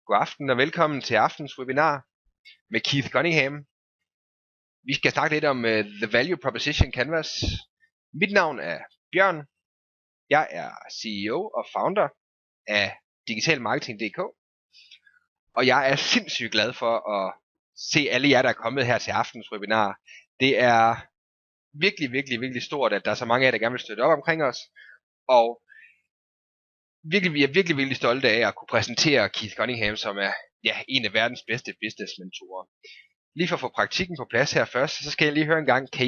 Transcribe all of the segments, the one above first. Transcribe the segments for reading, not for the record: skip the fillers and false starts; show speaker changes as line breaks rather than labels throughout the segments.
God aften og velkommen til aftens webinar med Keith Cunningham. Vi skal snakke lidt om The Value Proposition Canvas. Mit navn er Bjørn. Jeg er CEO og founder af Digitalmarketing.dk. Og jeg er sindssygt glad for at se alle jer, der er kommet her til aftens webinar. Det er virkelig stort, at der er så mange af jer, der gerne vil støtte op omkring os. Og vi er virkelig stolte af at kunne præsentere Keith Cunningham, som er en af verdens bedste business mentorer. Lige for at få praktikken på plads her først, så skal jeg lige høre en gang. Kan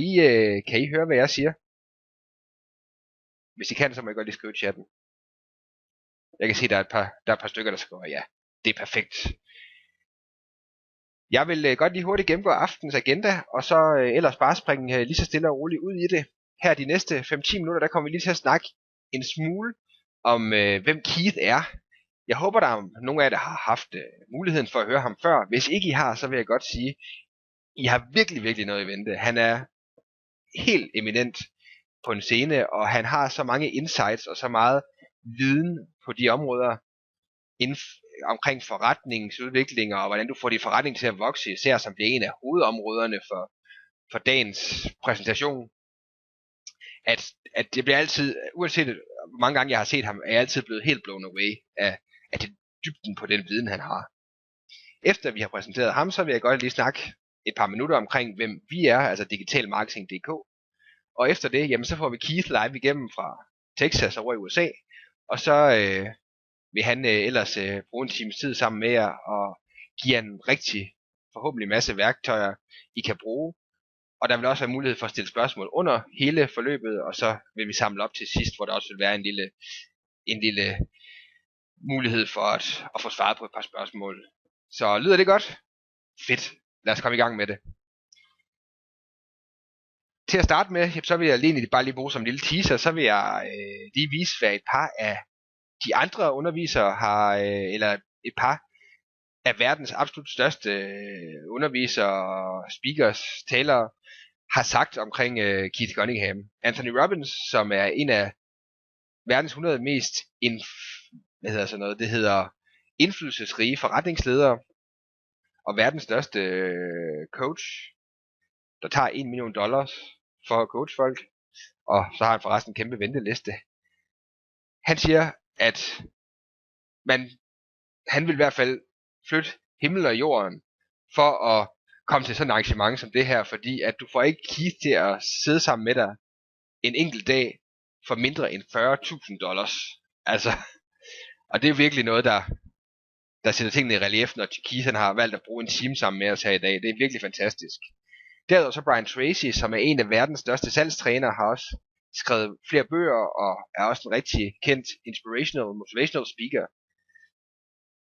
I høre, hvad jeg siger? Hvis I kan, så må I godt lige skrive i chatten. Jeg kan se, der er et par stykker, der skriver ja. Det er perfekt. Jeg vil godt lige hurtigt gennemgå aftens agenda, og så ellers bare springe lige så stille og roligt ud i det. Her de næste 5-10 minutter, der kommer vi lige til at snakke en smule om, hvem Keith er. Jeg håber, der er nogle af jer, der har haft muligheden for at høre ham før. Hvis ikke I har, så vil jeg godt sige, I har virkelig noget i vente. Han er helt eminent på en scene, og han har så mange insights og så meget viden på de områder omkring forretningsudvikling og hvordan du får din forretning til at vokse, især som det er en af hovedområderne for dagens præsentation. At det bliver altid, uanset hvor mange gange jeg har set ham, er jeg altid blevet helt blown away af det dybden på den viden, han har. Efter vi har præsenteret ham, så vil jeg godt lige snakke et par minutter omkring, hvem vi er, altså Digitalmarketing.dk. Og efter det, jamen, så får vi Keith live igennem fra Texas over i USA. Og så vil han ellers bruge en times tid sammen med jer og give en rigtig, forhåbentlig masse værktøjer, I kan bruge. Og der vil også være mulighed for at stille spørgsmål under hele forløbet, og så vil vi samle op til sidst, hvor der også vil være en lille mulighed for at få svaret på et par spørgsmål. Så lyder det godt? Fedt. Lad os komme i gang med det. Til at starte med, så vil jeg bare lige bruge som en lille teaser, så vil jeg lige vise, hvad et par af de andre undervisere har, eller et par af verdens absolut største undervisere, speakers, talere, har sagt omkring Keith Cunningham. Anthony Robbins, som er en af verdens 100 mest indflydelsesrige forretningsledere, og verdens største coach, der tager $1 million for at coach folk, og så har han forresten en kæmpe venteliste. Han siger, at han vil i hvert fald flytte himmel og jorden for at komme til sådan et arrangement som det her, fordi at du får ikke Keith til at sidde sammen med dig en enkelt dag for mindre end $40.000. Altså, og det er virkelig noget, der sætter tingene i relief, når Keith han har valgt at bruge en time sammen med os her i dag. Det er virkelig fantastisk. Derudover så Brian Tracy, som er en af verdens største salgstrænere, har også skrevet flere bøger og er også en rigtig kendt motivational speaker.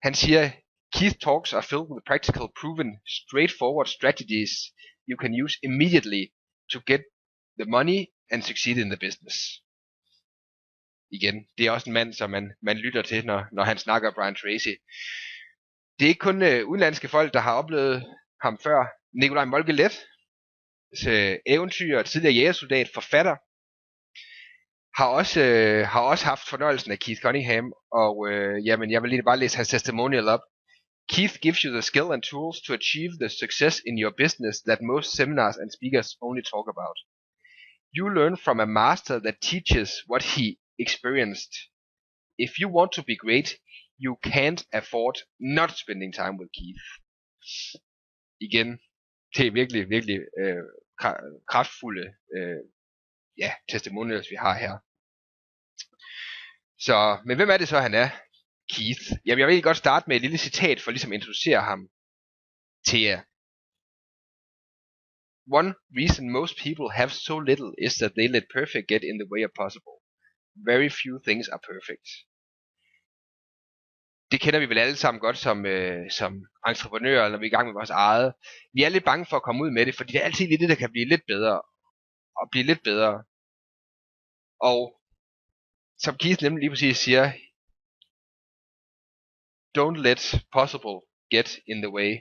Han siger, Keith talks are filled with practical, proven, straightforward strategies you can use immediately to get the money and succeed in the business. Igen, det er også en mand, som man lytter til, når han snakker Brian Tracy. Det er ikke kun udenlandske folk, der har oplevet ham før. Nikolaj Molkelet, eventyr, tidligere jægersoldat, forfatter, har også haft fornøjelsen af Keith Cunningham, og jeg vil lige bare læse hans testimonial op. Keith gives you the skill and tools to achieve the success in your business that most seminars and speakers only talk about. You learn from a master that teaches what he experienced. If you want to be great, you can't afford not spending time with Keith. Igen, det er virkelig kraftfulde testimonials, vi har her. Så, men hvem er det så, han er? Keith. Jamen, jeg vil godt starte med et lille citat for ligesom at introducere ham til jer. One reason most people have so little is that they let perfect get in the way of possible. Very few things are perfect. Det kender vi vel alle sammen godt som entreprenører, når vi er i gang med vores eget. Vi er lidt bange for at komme ud med det, fordi det er altid lidt det, der kan blive lidt bedre. Og blive lidt bedre. Og som Keith nemlig lige præcis siger, don't let possible get in the way.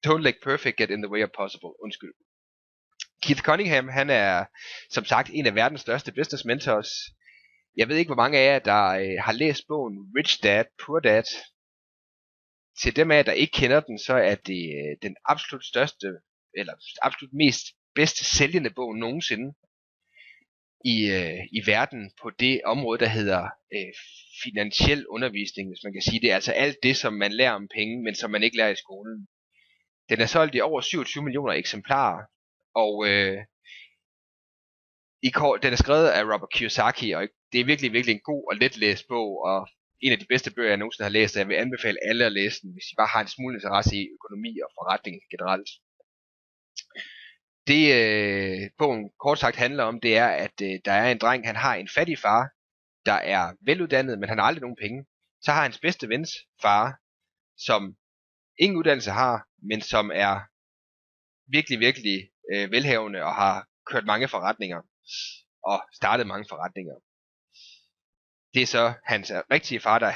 Don't let perfect get in the way of possible. Undskyld. Keith Cunningham, han er som sagt en af verdens største business mentors. Jeg ved ikke, hvor mange af jer, der har læst bogen Rich Dad, Poor Dad. Til dem af jer, der ikke kender den, så er det den absolut største, eller absolut mest bedst sælgende bog nogensinde i verden på det område, der hedder finansiel undervisning, hvis man kan sige det. Altså alt det, som man lærer om penge, men som man ikke lærer i skolen. Den er solgt i over 27 millioner eksemplarer, og den er skrevet af Robert Kiyosaki, og det er virkelig, virkelig en god og letlæst bog, og en af de bedste bøger, jeg nogensinde har læst, og jeg vil anbefale alle at læse den, hvis I bare har en smule interesse i økonomi og forretning generelt. Det bogen kort sagt handler om, det er, at der er en dreng, han har en fattig far, der er veluddannet, men han har aldrig nogen penge. Så har hans bedste vens far, som ingen uddannelse har, men som er virkelig, virkelig velhavende og har kørt mange forretninger og startet mange forretninger. Det er så hans rigtige far, der er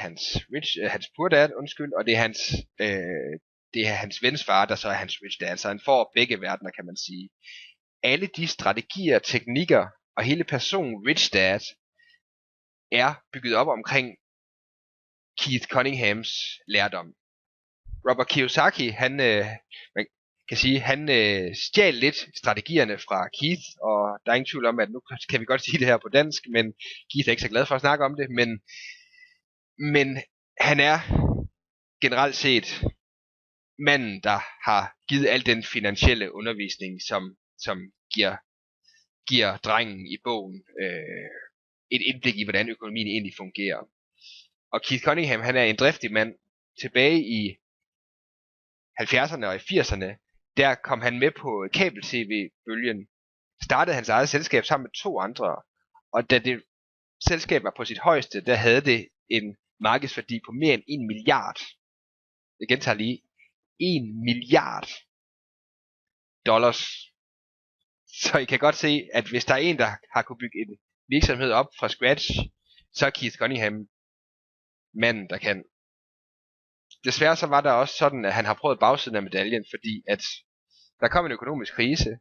hans poor dad, og det er hans vens far, der så er hans rich dad. Så han får begge verdener, kan man sige. Alle de strategier, teknikker og hele personen rich dad er bygget op omkring Keith Cunninghams lærdom. Robert Kiyosaki, man kan sige, han stjal lidt strategierne fra Keith, og der er ingen tvivl om, at nu kan vi godt sige det her på dansk, men Keith er ikke så glad for at snakke om det, men han er generelt set manden, der har givet al den finansielle undervisning, som giver drengen i bogen et indblik i, hvordan økonomien egentlig fungerer. Og Keith Cunningham, han er en driftig mand. Tilbage i 70'erne og i 80'erne, der kom han med på kabel-tv-bølgen, startede hans eget selskab sammen med 2 andre, og da det selskab var på sit højeste, der havde det en markedsværdi på mere end 1 milliard. Jeg gentager lige, 1 milliard dollars. Så I kan godt se, at hvis der er en, der har kunne bygge en virksomhed op fra scratch, så er Keith Cunningham manden, der kan. Desværre så var der også sådan, at han har prøvet bagsiden af medaljen, fordi at der kom en økonomisk krise,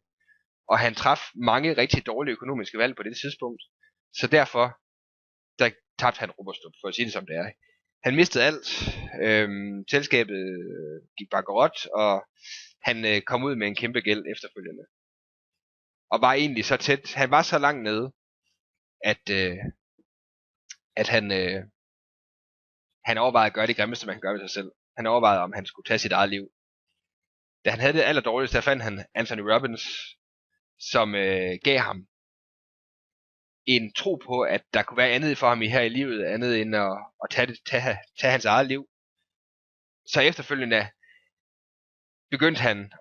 og han traf mange rigtig dårlige økonomiske valg på det tidspunkt. Så derfor, der tabte han rubberstup, for at sige det som det er. Han mistede alt. Selskabet gik bankerot, og han kom ud med en kæmpe gæld efterfølgende. Og var egentlig så tæt. Han var så langt nede, at han overvejede at gøre det grimmeste, man kan gøre ved sig selv. Han overvejede, om han skulle tage sit eget liv. Da han havde det allerdårligste, der fandt han Anthony Robbins, som gav ham en tro på, at der kunne være andet for ham her i livet, andet end at tage hans eget liv. Så efterfølgende begyndte han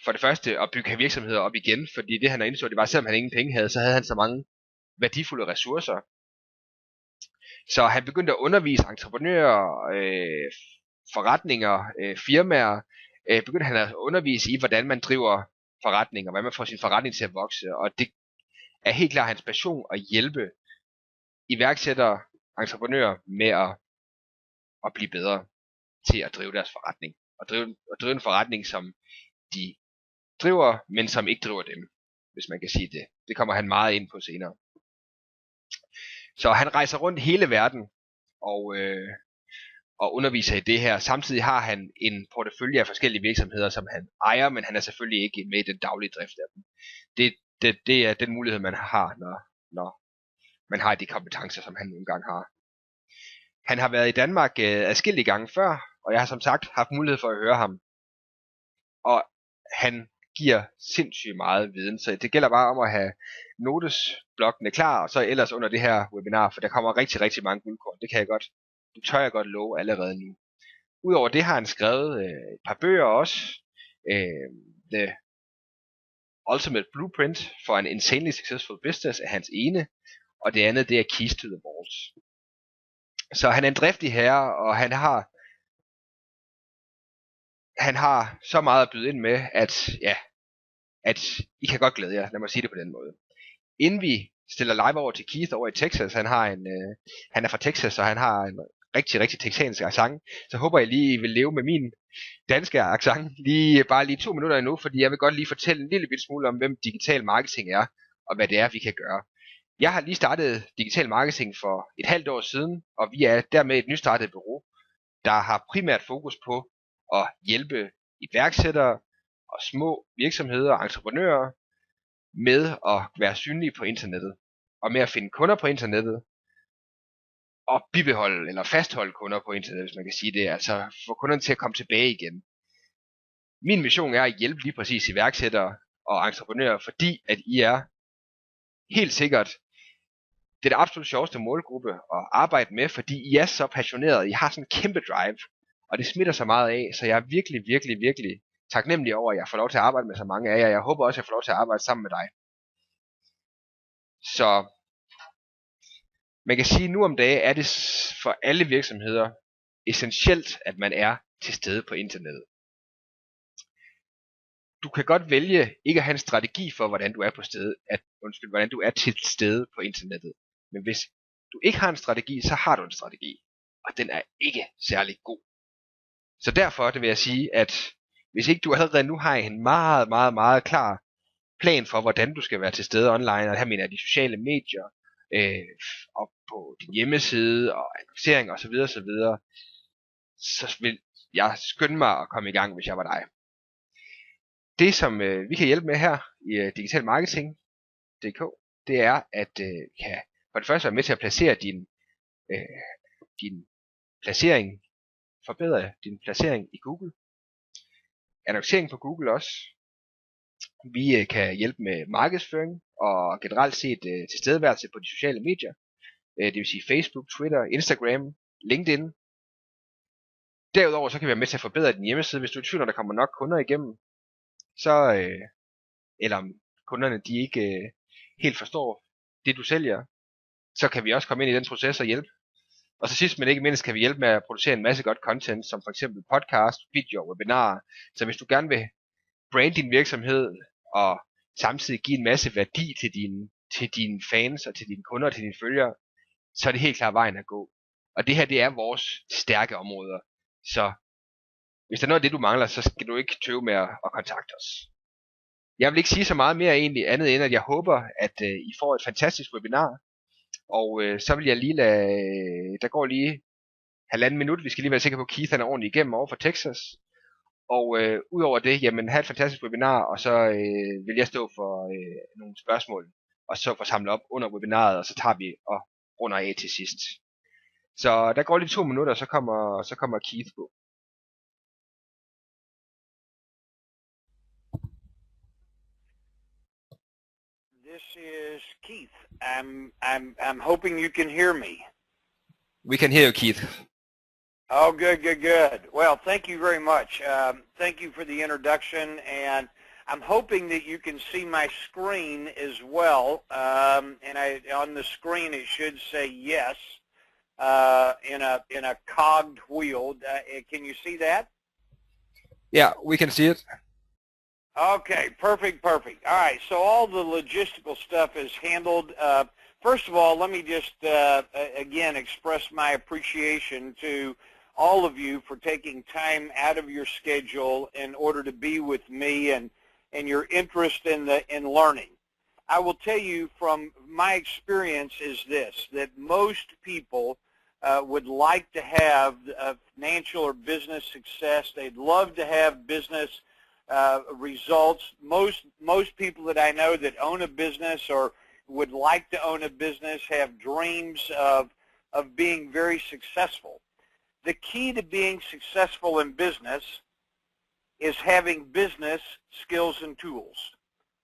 for det første at bygge virksomheder op igen, fordi det han indså, det var, selvom han ingen penge havde, så havde han så mange værdifulde ressourcer. Så han begyndte at undervise entreprenører, forretninger, firmaer. Begyndte han at undervise i, hvordan man driver forretninger, hvordan man får sin forretning til at vokse. Og det er helt klart hans passion at hjælpe iværksættere, entreprenører med at blive bedre til at drive deres forretning. Og drive en forretning, som de driver, men som ikke driver dem, hvis man kan sige det. Det kommer han meget ind på senere. Så han rejser rundt hele verden og underviser i det her. Samtidig har han en portefølje af forskellige virksomheder, som han ejer, men han er selvfølgelig ikke med i den daglige drift af dem. Det er den mulighed, man har, når man har de kompetencer, som han nogle gange har. Han har været i Danmark adskillige gange før, og jeg har som sagt haft mulighed for at høre ham. Og han giver sindssygt meget viden, så det gælder bare om at have notesblokkene klar, og så ellers under det her webinar, for der kommer rigtig, rigtig mange guldkorn. Det tør jeg godt love allerede nu. Udover det har han skrevet et par bøger også. The Ultimate Blueprint for an Insanely Successful Business er hans ene, og det andet det er Keys to the Vault. Så han er en driftig herre, og han har så meget at byde ind med, at I kan godt glæde jer. Lad mig sige det på den måde. Inden vi stiller live over til Keith over i Texas, han er fra Texas, og han har en rigtig, rigtig texansk accent, så håber jeg lige, I vil leve med min danske accent bare lige 2 minutter endnu, fordi jeg vil godt lige fortælle en lille smule om, hvem digital marketing er, og hvad det er, vi kan gøre. Jeg har lige startet digital marketing for et halvt år siden, og vi er dermed et nystartet bureau, der har primært fokus på at hjælpe iværksættere og små virksomheder og entreprenører med at være synlige på internettet, og med at finde kunder på internettet, og bibeholde eller fastholde kunder på internettet, hvis man kan sige det, altså få kunderne til at komme tilbage igen. Min mission er at hjælpe lige præcis iværksættere og entreprenører, fordi at I er helt sikkert den absolut sjoveste målgruppe at arbejde med, fordi I er så passionerede, I har sådan en kæmpe drive, og det smitter så meget af, så jeg er virkelig taknemmelig over, at jeg får lov til at arbejde med så mange af jer. Jeg håber også, at jeg får lov til at arbejde sammen med dig. Så man kan sige, at nu om dagen er det for alle virksomheder essentielt, at man er til stede på internettet. Du kan godt vælge ikke at have en strategi for, hvordan du er hvordan du er til stede på internettet. Men hvis du ikke har en strategi, så har du en strategi. Og den er ikke særlig god. Så derfor det vil jeg sige, at hvis ikke du allerede nu har en meget klar plan for, hvordan du skal være til stede online, og her mener jeg de sociale medier, og på din hjemmeside, og annoncering osv., så vil jeg skynde mig at komme i gang, hvis jeg var dig. Det som vi kan hjælpe med her i Digitalmarketing.dk, det er at kan for det første være med til at placere din placering, forbedre din placering i Google, annoncering på Google også. Vi kan hjælpe med markedsføring og generelt set tilstedeværelse på de sociale medier, det vil sige Facebook, Twitter, Instagram, LinkedIn. Derudover så kan vi være med til at forbedre din hjemmeside, hvis du er i tvivl, om der kommer nok kunder igennem, så eller om kunderne de ikke helt forstår det du sælger, så kan vi også komme ind i den proces og hjælpe. Og så sidst men ikke mindst kan vi hjælpe med at producere en masse godt content, som for eksempel podcast, videoer, webinarer. Så hvis du gerne vil brande din virksomhed og samtidig give en masse værdi til dine fans og til dine kunder og til dine følgere, så er det helt klart vejen at gå. Og det her, det er vores stærke områder. Så hvis der er noget af det, du mangler, så skal du ikke tøve med at kontakte os. Jeg vil ikke sige så meget mere egentlig andet end, at jeg håber, at I får et fantastisk webinar. Og så vil jeg lige der går lige 1,5 minut, vi skal lige være sikre på, at Keith er ordentligt igennem over for Texas. Og udover det, jamen have et fantastisk webinar, og så vil jeg stå for nogle spørgsmål, og så få samlet op under webinaret, og så tager vi og runder af til sidst. Så der går lige 2 minutter, og så kommer Keith på.
This is Keith. I'm hoping you can hear me.
We can hear you, Keith.
Oh, good. Well, thank you very much. Thank you for the introduction, and I'm hoping that you can see my screen as well. And on the screen it should say yes in a cogged wheel. Can you see that?
Yeah, we can see it.
Okay, perfect. All right, so all the logistical stuff is handled. First of all, let me just again express my appreciation to all of you for taking time out of your schedule in order to be with me and your interest in learning. I will tell you from my experience is this, that most people would like to have financial or business success. They'd love to have business results. Most people that I know that own a business or would like to own a business have dreams of being very successful. The key to being successful in business is having business skills and tools.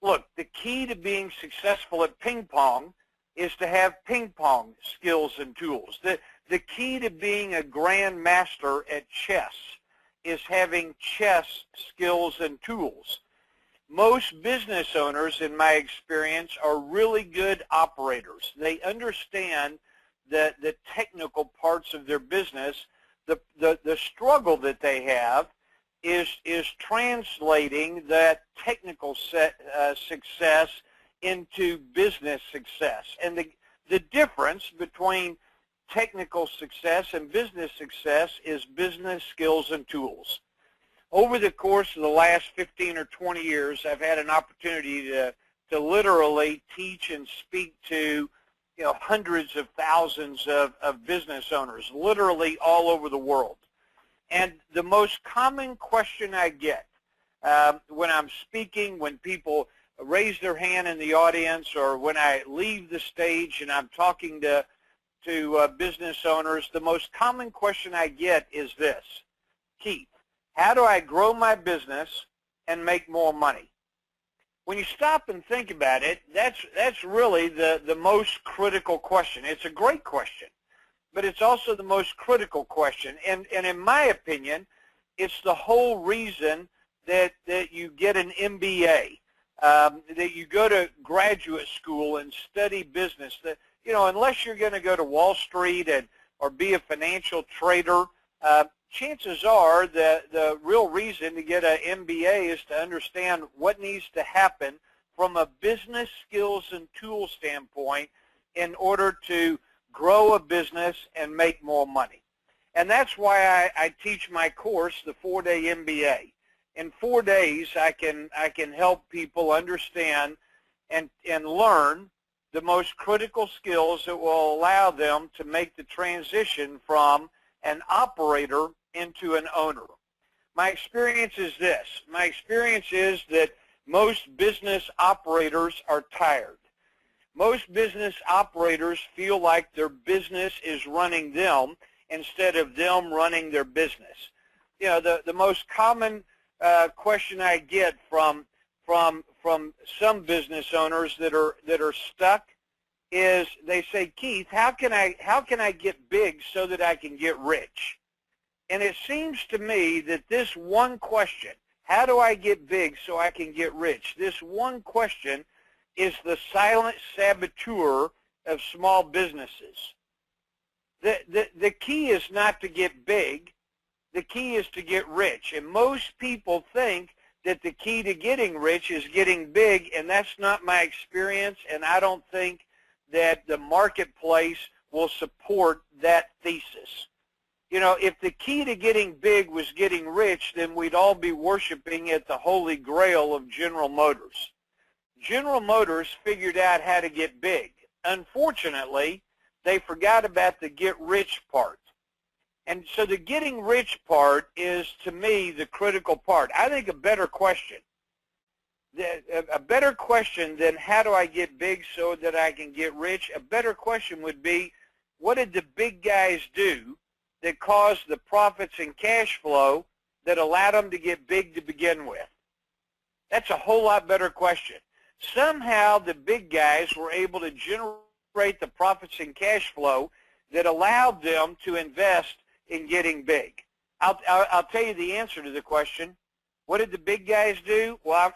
Look, the key to being successful at ping pong is to have ping pong skills and tools. The key to being a grandmaster at chess is having chess skills and tools. Most business owners, in my experience, are really good operators. They understand the technical parts of their business. The struggle that they have is translating that technical success into business success. And the difference between technical success and business success is business skills and tools. Over the course of the last 15 or 20 years, I've had an opportunity to literally teach and speak to hundreds of thousands of business owners, literally all over the world. And the most common question I get when I'm speaking, when people raise their hand in the audience, or when I leave the stage and I'm talking to business owners, the most common question I get is this: Keith, how do I grow my business and make more money? When you stop and think about it, that's really the most critical question. It's a great question, but it's also the most critical question. And in my opinion, it's the whole reason that you get an MBA, that you go to graduate school and study business. That, unless you're going to go to Wall Street or be a financial trader, chances are the real reason to get an MBA is to understand what needs to happen from a business skills and tool standpoint in order to grow a business and make more money. And that's why I teach my course, the 4-day MBA. In 4 days, I can help people understand and learn the most critical skills that will allow them to make the transition from an operator into an owner. My experience is this. My experience is that most business operators are tired. Most business operators feel like their business is running them instead of them running their business. The most common question I get from some business owners that are stuck is they say, Keith, how can I get big so that I can get rich? And it seems to me that this one question, how do I get big so I can get rich? This one question is the silent saboteur of small businesses. The key is not to get big. The key is to get rich. And most people think that the key to getting rich is getting big, and that's not my experience, and I don't think that the marketplace will support that thesis. If the key to getting big was getting rich, then we'd all be worshiping at the holy grail of General Motors. General Motors figured out how to get big. Unfortunately, they forgot about the get rich part. And so the getting rich part is, to me, the critical part. I think a better question than how do I get big so that I can get rich, a better question would be, what did the big guys do that caused the profits and cash flow that allowed them to get big to begin with? That's a whole lot better question. Somehow the big guys were able to generate the profits and cash flow that allowed them to invest in getting big. I'll tell you the answer to the question. What did the big guys do? Well,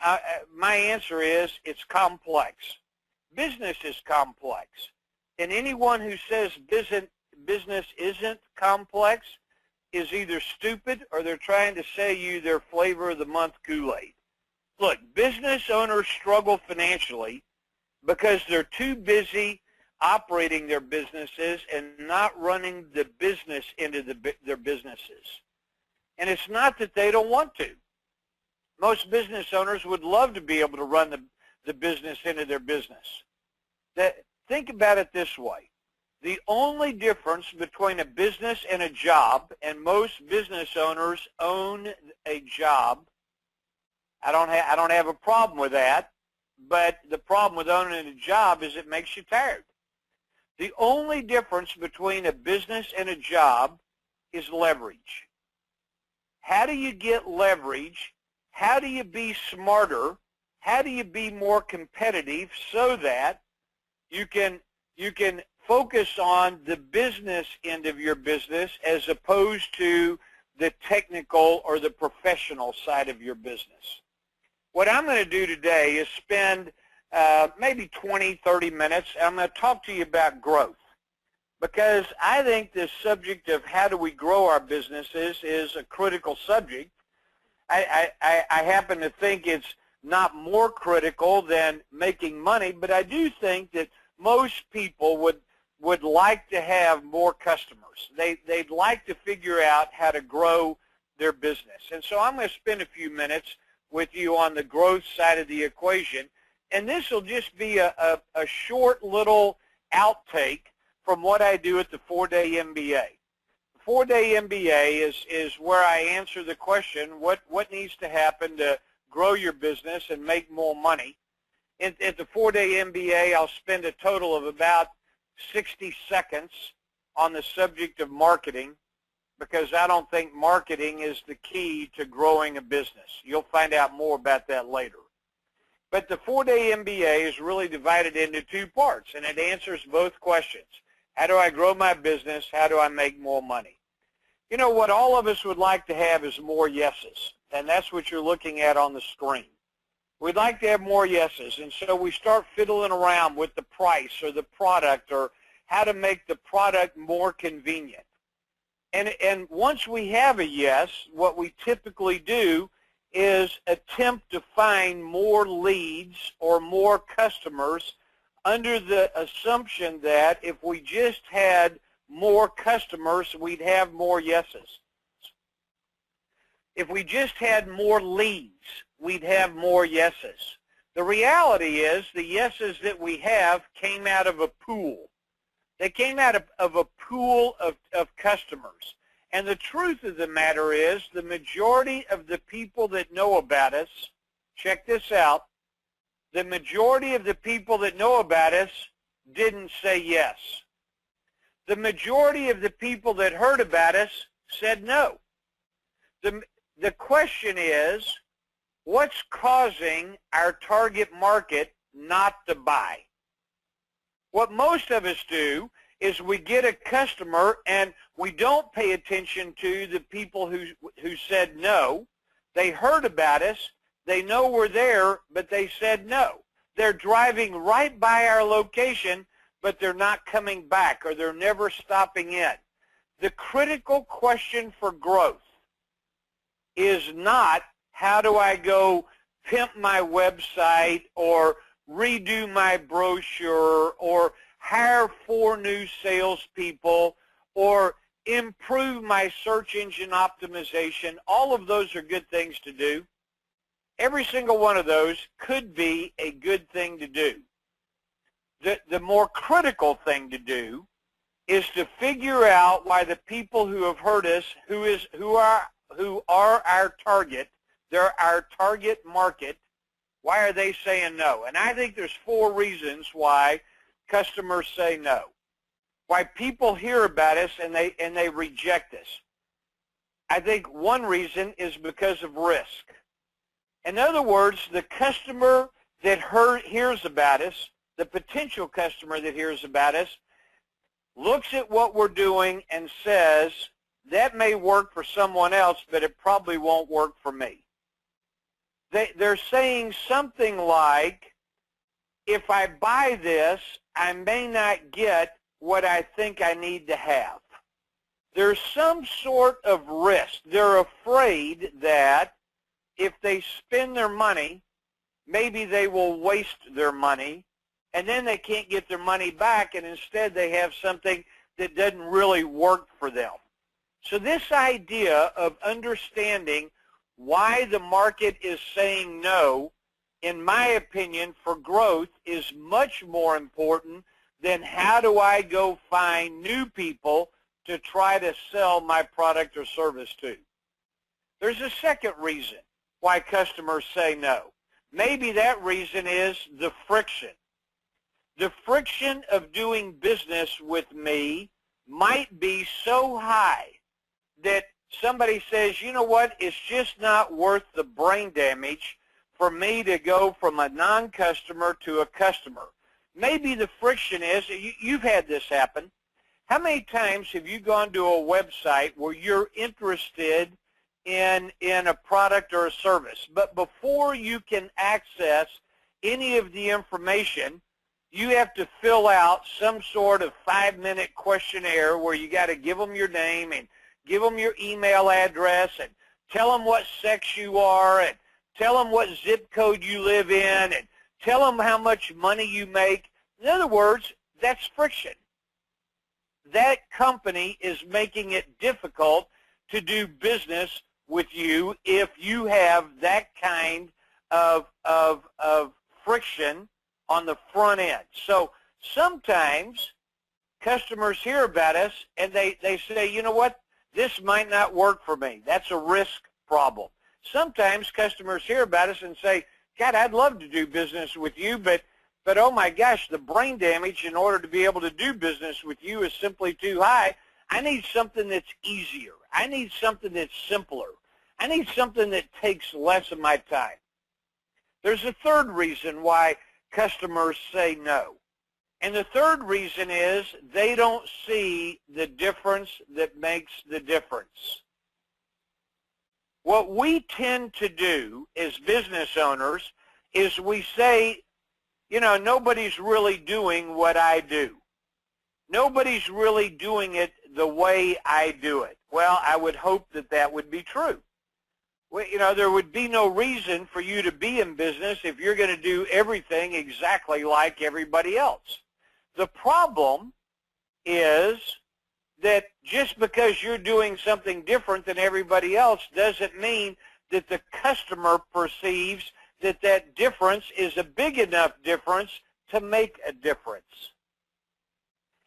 my answer is it's complex. Business is complex. And anyone who says business isn't complex is either stupid or they're trying to sell you their flavor of the month Kool-Aid. Look, business owners struggle financially because they're too busy operating their businesses and not running the business into their businesses. And it's not that they don't want to. Most business owners would love to be able to run the business into their business. Think about it this way. The only difference between a business and a job, and most business owners own a job. I don't have a problem with that, but the problem with owning a job is it makes you tired. The only difference between a business and a job is leverage. How do you get leverage? How do you be smarter? How do you be more competitive so that you can focus on the business end of your business as opposed to the technical or the professional side of your business? What I'm going to do today is spend maybe 20, 30 minutes. I'm going to talk to you about growth, because I think this subject of how do we grow our businesses is a critical subject. I happen to think it's not more critical than making money, but I do think that most people would like to have more customers. They'd like to figure out how to grow their business. And so I'm going to spend a few minutes with you on the growth side of the equation. And this will just be a short little outtake from what I do at the 4-day MBA. The 4-day MBA is where I answer the question, what needs to happen to grow your business and make more money. At the 4-day MBA, I'll spend a total of about 60 seconds on the subject of marketing, because I don't think marketing is the key to growing a business. You'll find out more about that later. But the 4-day MBA is really divided into two parts, and it answers both questions. How do I grow my business? How do I make more money? You know, what all of us would like to have is more yeses, and that's what you're looking at on the screen. We'd like to have more yeses, and so we start fiddling around with the price or the product or how to make the product more convenient. And once we have a yes, what we typically do is attempt to find more leads or more customers under the assumption that if we just had more customers, we'd have more yeses. If we just had more leads, we'd have more yeses. The reality is the yeses that we have came out of a pool. They came out of a pool of customers. And the truth of the matter is the majority of the people that know about us, check this out, the majority of the people that know about us didn't say yes. The majority of the people that heard about us said no. The question is, what's causing our target market not to buy? What most of us do is we get a customer and we don't pay attention to the people who said no. They heard about us. They know we're there, but they said no. They're driving right by our location, but they're not coming back, or they're never stopping in. The critical question for growth is not how do I go pimp my website or redo my brochure or hire 4 new salespeople or improve my search engine optimization. All of those are good things to do. Every single one of those could be a good thing to do. The more critical thing to do is to figure out why the people who have heard us, who are our target, they're our target market, why are they saying no? And I think there's 4 reasons why customers say no. Why people hear about us and they reject us. I think one reason is because of risk. In other words, the customer that hears about us, the potential customer that hears about us, looks at what we're doing and says, that may work for someone else, but it probably won't work for me. They're saying something like, if I buy this, I may not get what I think I need to have. There's some sort of risk. They're afraid that if they spend their money, maybe they will waste their money, and then they can't get their money back, and instead they have something that doesn't really work for them. So this idea of understanding why the market is saying no, in my opinion, for growth is much more important than how do I go find new people to try to sell my product or service to. There's a second reason why customers say no. Maybe that reason is the friction. The friction of doing business with me might be so high that somebody says, you know what, it's just not worth the brain damage for me to go from a non-customer to a customer. Maybe the friction is, you've had this happen. How many times have you gone to a website where you're interested in a product or a service, but before you can access any of the information, you have to fill out some sort of 5-minute questionnaire where you got to give them your name and give them your email address and tell them what sex you are and tell them what zip code you live in and tell them how much money you make. In other words, that's friction. That company is making it difficult to do business with you if you have that kind of friction on the front end. So Sometimes customers hear about us and they say, you know what, this might not work for me. That's a risk problem. Sometimes customers hear about us and say, God, I'd love to do business with you, but oh my gosh, the brain damage in order to be able to do business with you is simply too high. I need something that's easier. I need something that's simpler. I need something that takes less of my time. There's a third reason why customers say no. And the third reason is they don't see the difference that makes the difference. What we tend to do as business owners is we say, you know, nobody's really doing what I do. Nobody's really doing it the way I do it. Well, I would hope that that would be true. Well, you know, there would be no reason for you to be in business if you're going to do everything exactly like everybody else. The problem is that just because you're doing something different than everybody else doesn't mean that the customer perceives that that difference is a big enough difference to make a difference.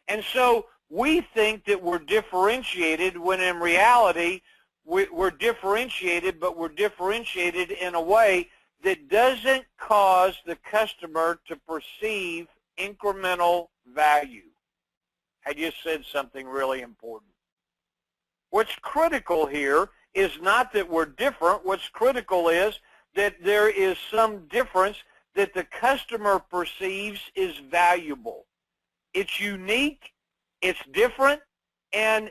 And so we think that we're differentiated when in reality we're differentiated, but we're differentiated in a way that doesn't cause the customer to perceive incremental value. I just said something really important. What's critical here is not that we're different. What's critical is that there is some difference that the customer perceives is valuable. It's unique, it's different, and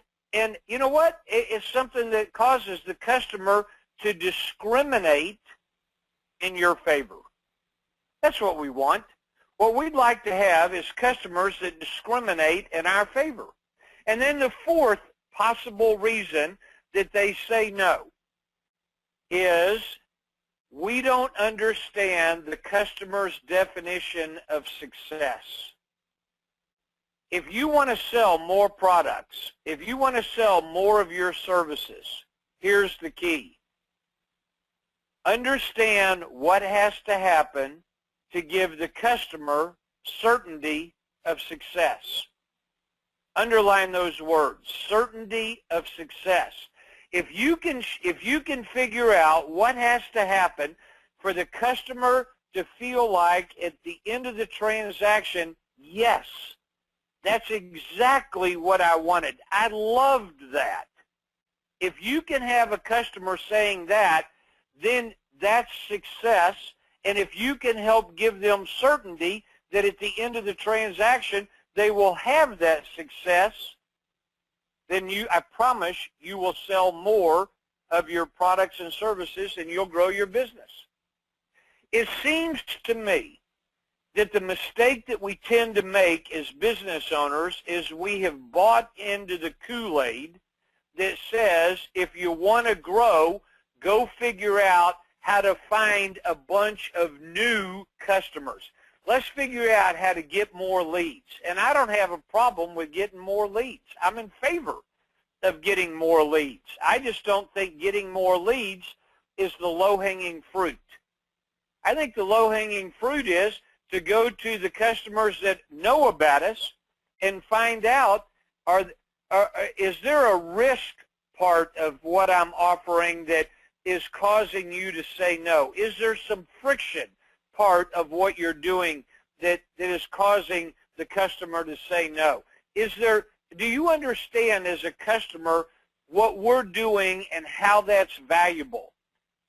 you know what? It's something that causes the customer to discriminate in your favor. That's what we want. What we'd like to have is customers that discriminate in our favor. And then the fourth possible reason that they say no is we don't understand the customer's definition of success. If you want to sell more products, if you want to sell more of your services, here's the key. Understand what has to happen to give the customer certainty of success. Underline those words, certainty of success. If you can figure out what has to happen for the customer to feel like at the end of the transaction, yes, that's exactly what I wanted. I loved that. If you can have a customer saying that, then that's success. And if you can help give them certainty that at the end of the transaction they will have that success, then I promise you will sell more of your products and services and you'll grow your business. It seems to me that the mistake that we tend to make as business owners is we have bought into the Kool-Aid that says if you want to grow, go figure out how to find a bunch of new customers. Let's figure out how to get more leads. And I don't have a problem with getting more leads. I'm in favor of getting more leads. I just don't think getting more leads is the low-hanging fruit. I think the low-hanging fruit is to go to the customers that know about us and find out, is there a risk part of what I'm offering that is causing you to say no? Is there some friction part of what you're doing that is causing the customer to say no? Do you understand as a customer what we're doing and how that's valuable?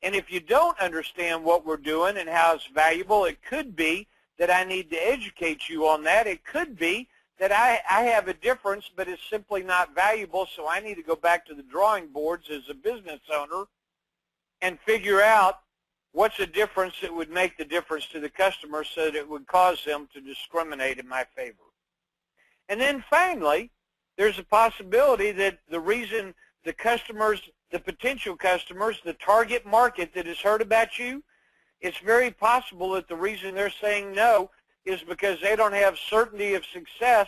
And if you don't understand what we're doing and how it's valuable, it could be that I need to educate you on that. It could be that I have a difference, but it's simply not valuable, so I need to go back to the drawing boards as a business owner and figure out what's a difference that would make the difference to the customer so that it would cause them to discriminate in my favor. And then finally, there's a possibility that the reason the customers, the potential customers, the target market that has heard about you, it's very possible that the reason they're saying no is because they don't have certainty of success.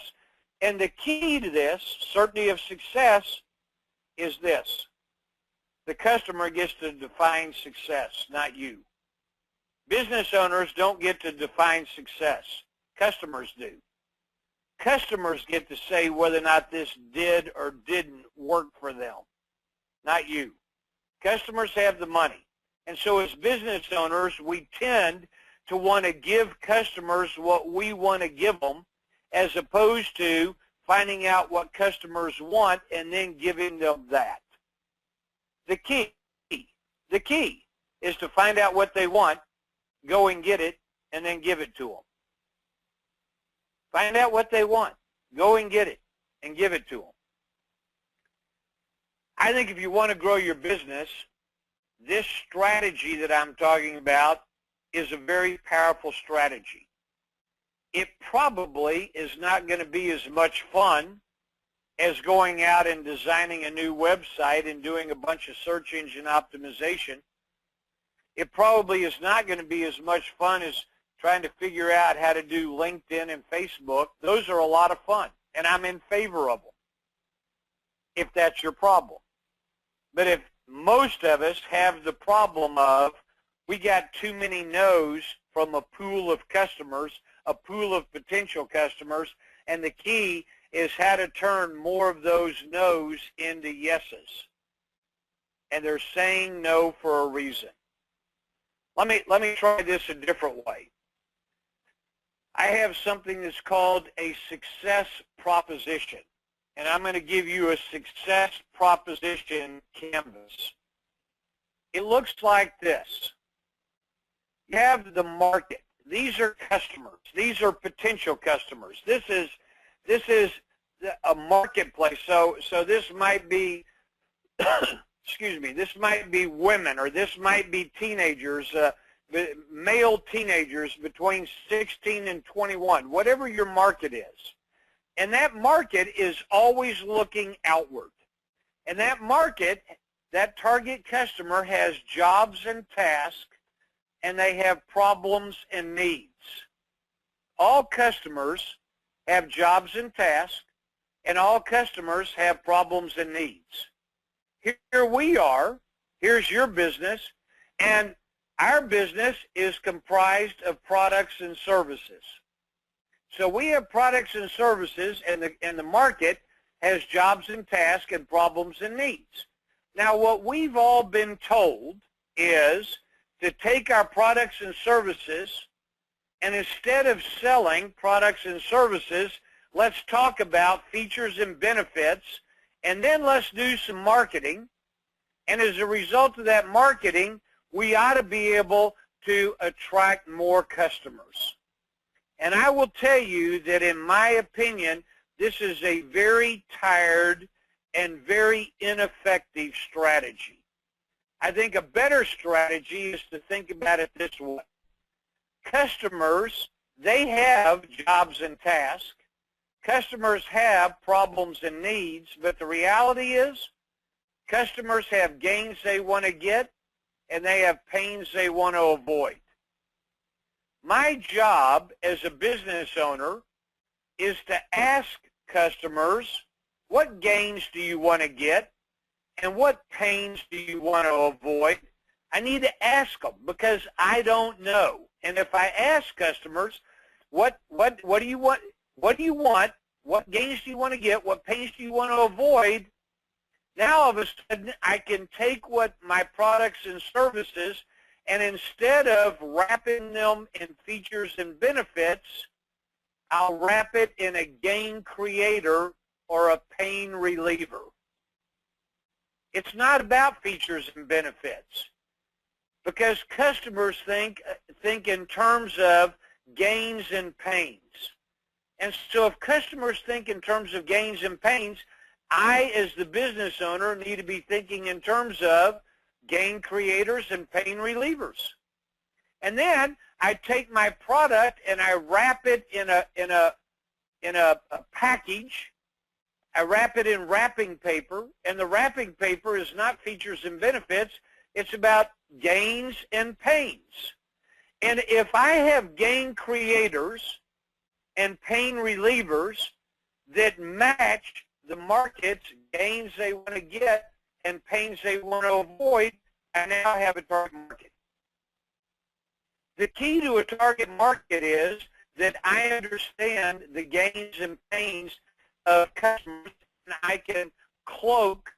And the key to this, certainty of success, is this. The customer gets to define success, not you. Business owners don't get to define success. Customers do. Customers get to say whether or not this did or didn't work for them, not you. Customers have the money. And so as business owners, we tend to want to give customers what we want to give them, as opposed to finding out what customers want and then giving them that. The key is to find out what they want, go and get it, and then give it to them. Find out what they want, go and get it, and give it to them. I think if you want to grow your business, this strategy that I'm talking about is a very powerful strategy. It probably is not going to be as much fun as going out and designing a new website and doing a bunch of search engine optimization. It probably is not going to be as much fun as trying to figure out how to do LinkedIn and Facebook. Those are a lot of fun, and I'm in favor of them, if that's your problem. But if most of us have the problem of we got too many no's from a pool of customers, a pool of potential customers, and the key is how to turn more of those no's into yeses. And they're saying no for a reason. Let me try this a different way. I have something that's called a success proposition, and I'm going to give you a success proposition canvas. It looks like this. You have the market. These are customers. These are potential customers. This is a marketplace. So this might be, excuse me, this might be women, or this might be teenagers, male teenagers between 16 and 21, whatever your market is. And that market is always looking outward. And that market, that target customer, has jobs and tasks, and they have problems and needs. All customers have jobs and tasks, and all customers have problems and needs. Here we are. Here's your business, and our business is comprised of products and services. So we have products and services, and the market has jobs and tasks and problems and needs. Now, what we've all been told is to take our products and services, and instead of selling products and services, let's talk about features and benefits, and then let's do some marketing. And as a result of that marketing, we ought to be able to attract more customers. And I will tell you that, in my opinion, this is a very tired and very ineffective strategy. I think a better strategy is to think about it this way. Customers, they have jobs and tasks. Customers have problems and needs, but the reality is customers have gains they want to get, and they have pains they want to avoid. My job as a business owner is to ask customers, what gains do you want to get, and what pains do you want to avoid? I need to ask them, because I don't know. And if I ask customers, what do you want? What do you want? What gains do you want to get? What pains do you want to avoid? Now, all of a sudden, I can take what my products and services, and instead of wrapping them in features and benefits, I'll wrap it in a gain creator or a pain reliever. It's not about features and benefits, because customers think in terms of gains and pains. And so if customers think in terms of gains and pains, I, as the business owner, need to be thinking in terms of gain creators and pain relievers. And then I take my product and I wrap it in a package. I wrap it in wrapping paper, and the wrapping paper is not features and benefits. It's about gains and pains. And if I have gain creators and pain relievers that match the market's gains they want to get and pains they want to avoid, I now have a target market. The key to a target market is that I understand the gains and pains of customers, and I can cloak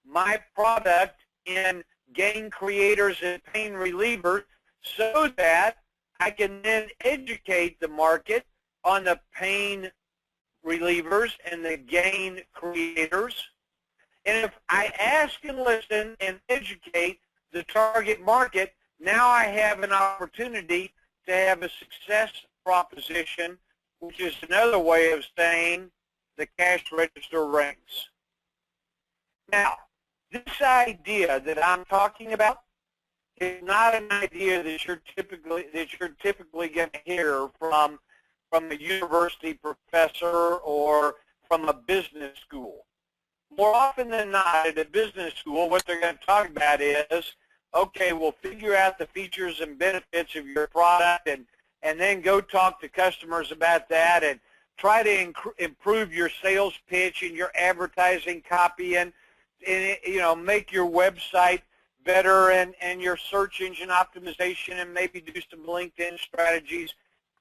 my product in gain creators and pain relievers so that I can then educate the market on the pain relievers and the gain creators. And if I ask and listen and educate the target market, now I have an opportunity to have a success proposition, which is another way of saying the cash register rings. Now, this idea that I'm talking about is not an idea that you're typically going to hear from a university professor or from a business school. More often than not, at a business school, what they're going to talk about is, okay, we'll figure out the features and benefits of your product, and then go talk to customers about that, and try to improve your sales pitch and your advertising copy, and make your website better, and your search engine optimization, and maybe do some LinkedIn strategies.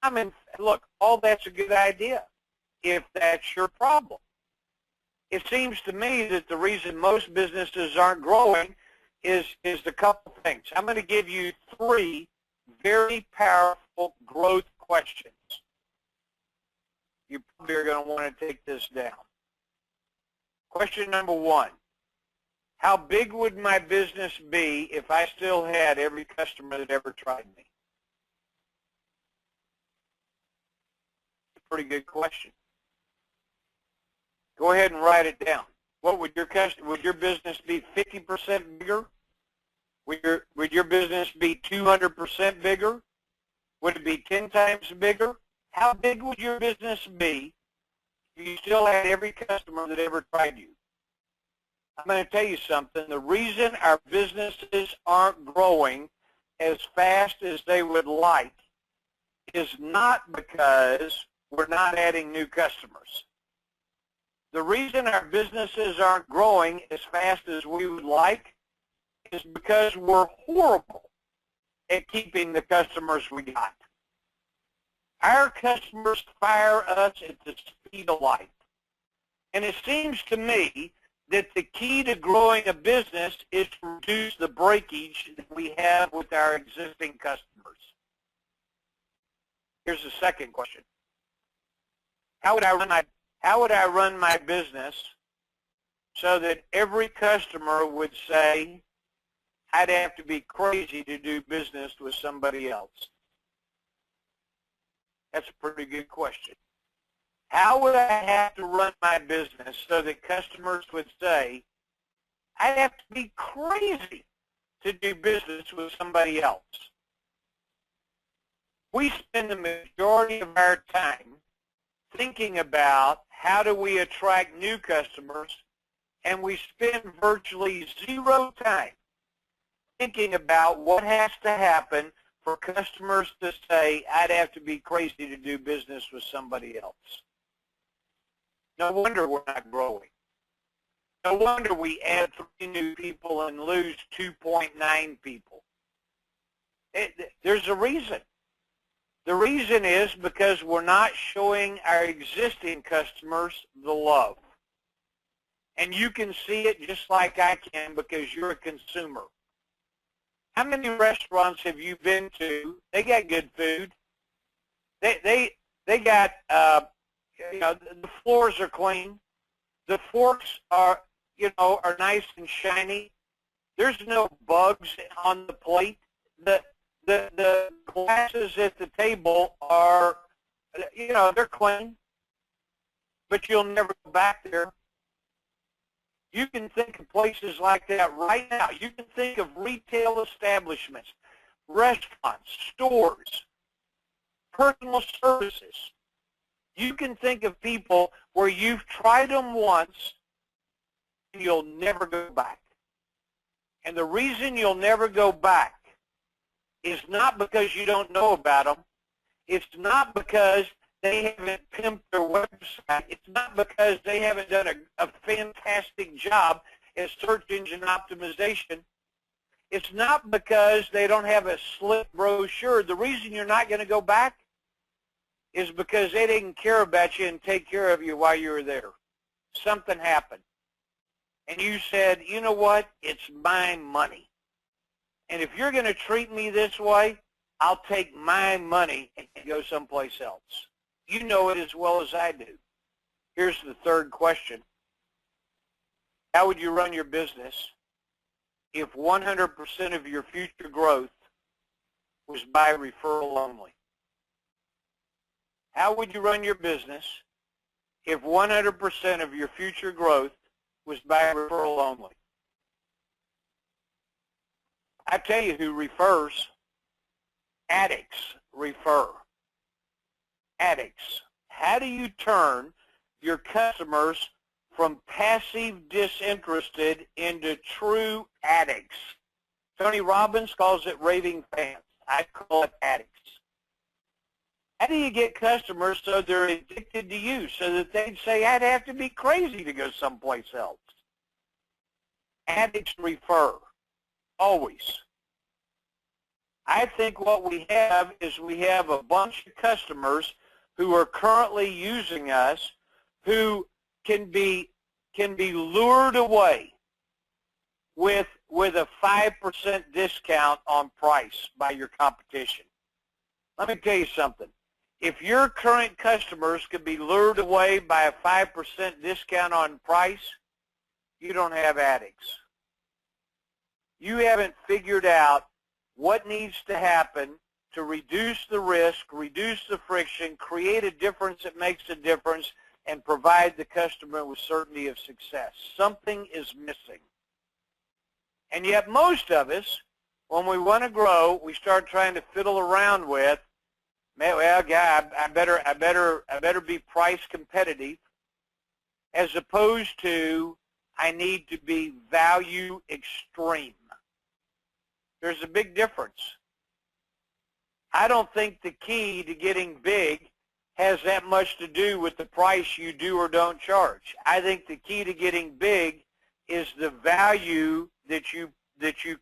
I mean, look, all that's a good idea if that's your problem. It seems to me that the reason most businesses aren't growing is the couple things. I'm going to give you 3 very powerful growth questions. You probably are going to want to take this down. Question number 1. How big would my business be if I still had every customer that ever tried me? Pretty good question. Go ahead and write it down. What would your business be 50% bigger? Would your business be 200% bigger? Would it be 10 times bigger? How big would your business be if you still had every customer that ever tried you? I'm going to tell you something. The reason our businesses aren't growing as fast as they would like is not because we're not adding new customers. The reason our businesses aren't growing as fast as we would like is because we're horrible at keeping the customers we got. Our customers fire us at the speed of light. And it seems to me that the key to growing a business is to reduce the breakage that we have with our existing customers. Here's the second question. How would I run my business so that every customer would say, I'd have to be crazy to do business with somebody else? That's a pretty good question. How would I have to run my business so that customers would say, I'd have to be crazy to do business with somebody else? We spend the majority of our time thinking about how do we attract new customers, and we spend virtually 0 time thinking about what has to happen for customers to say, I'd have to be crazy to do business with somebody else. No wonder we're not growing. No wonder we add 3 new people and lose 2.9 people. There's a reason. The reason is because we're not showing our existing customers the love. And you can see it just like I can because you're a consumer. How many restaurants have you been to? They got good food. They got, the floors are clean. The forks are, are nice and shiny. There's no bugs on the plate. The glasses at the table are, they're clean, but you'll never go back there. You can think of places like that right now. You can think of retail establishments, restaurants, stores, personal services. You can think of people where you've tried them once and you'll never go back. And the reason you'll never go back is not because you don't know about them. It's not because they haven't pimped their website. It's not because they haven't done a fantastic job at search engine optimization. It's not because they don't have a slick brochure. The reason you're not going to go back is because they didn't care about you and take care of you while you were there. Something happened. And you said, you know what, it's my money. And if you're going to treat me this way, I'll take my money and go someplace else. You know it as well as I do. Here's the third question. How would you run your business if 100% of your future growth was by referral only? How would you run your business if 100% of your future growth was by referral only? I tell you who refers. Addicts refer. Addicts. How do you turn your customers from passive disinterested into true addicts? Tony Robbins calls it raving fans. I call it addicts. How do you get customers so they're addicted to you, so that they'd say, I'd have to be crazy to go someplace else? Addicts refer, always. I think what we have is we have a bunch of customers who are currently using us who can be lured away with a 5% discount on price by your competition. Let me tell you something. If your current customers could be lured away by a 5% discount on price, you don't have addicts. You haven't figured out what needs to happen to reduce the risk, reduce the friction, create a difference that makes a difference, and provide the customer with certainty of success. Something is missing. And yet most of us, when we want to grow, we start trying to fiddle around with, well, God, I better be price competitive, as opposed to I need to be value extreme. There's a big difference. I don't think the key to getting big has that much to do with the price you do or don't charge. I think the key to getting big is the value that you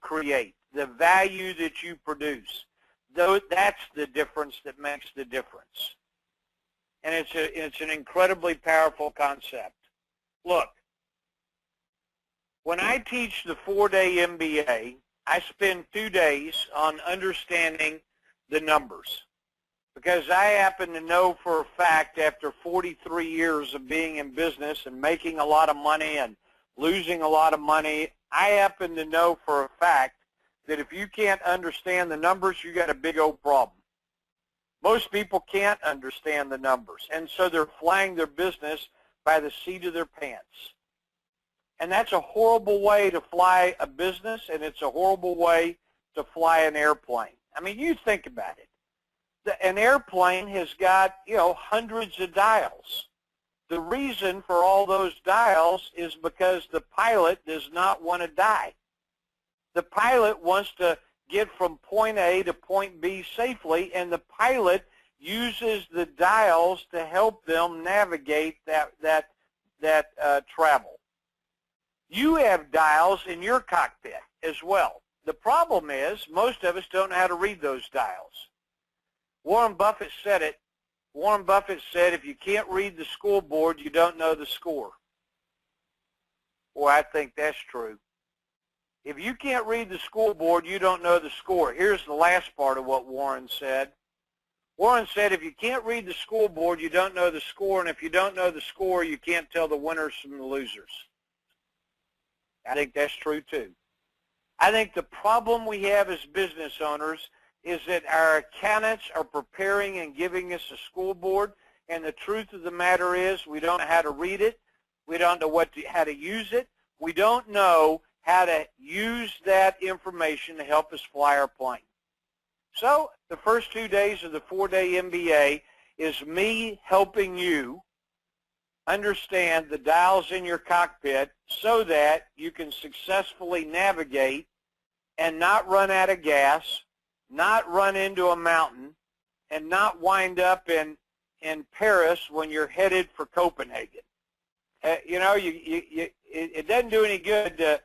create, the value that you produce. That's the difference that makes the difference. And it's an incredibly powerful concept. Look, when I teach the 4-day MBA, I spend 2 days on understanding the numbers, because I happen to know for a fact, after 43 years of being in business and making a lot of money and losing a lot of money, I happen to know for a fact that if you can't understand the numbers, you got a big old problem. Most people can't understand the numbers, and so they're flying their business by the seat of their pants. And that's a horrible way to fly a business, and it's a horrible way to fly an airplane. I mean, you think about it. An airplane has got, hundreds of dials. The reason for all those dials is because the pilot does not want to die. The pilot wants to get from point A to point B safely, and the pilot uses the dials to help them navigate that travel. You have dials in your cockpit as well. The problem is most of us don't know how to read those dials. Warren Buffett said it. Warren Buffett said, if you can't read the scoreboard, you don't know the score. Boy, I think that's true. If you can't read the scoreboard, you don't know the score. Here's the last part of what Warren said. Warren said, if you can't read the scoreboard, you don't know the score, and if you don't know the score, you can't tell the winners from the losers. I think that's true too. I think the problem we have as business owners is that our accountants are preparing and giving us a scoreboard, and the truth of the matter is we don't know how to read it. We don't know how to use it. We don't know how to use that information to help us fly our plane. So the first 2 days of the 4-day MBA is me helping you understand the dials in your cockpit so that you can successfully navigate and not run out of gas, not run into a mountain, and not wind up in Paris when you're headed for Copenhagen. It doesn't do any good to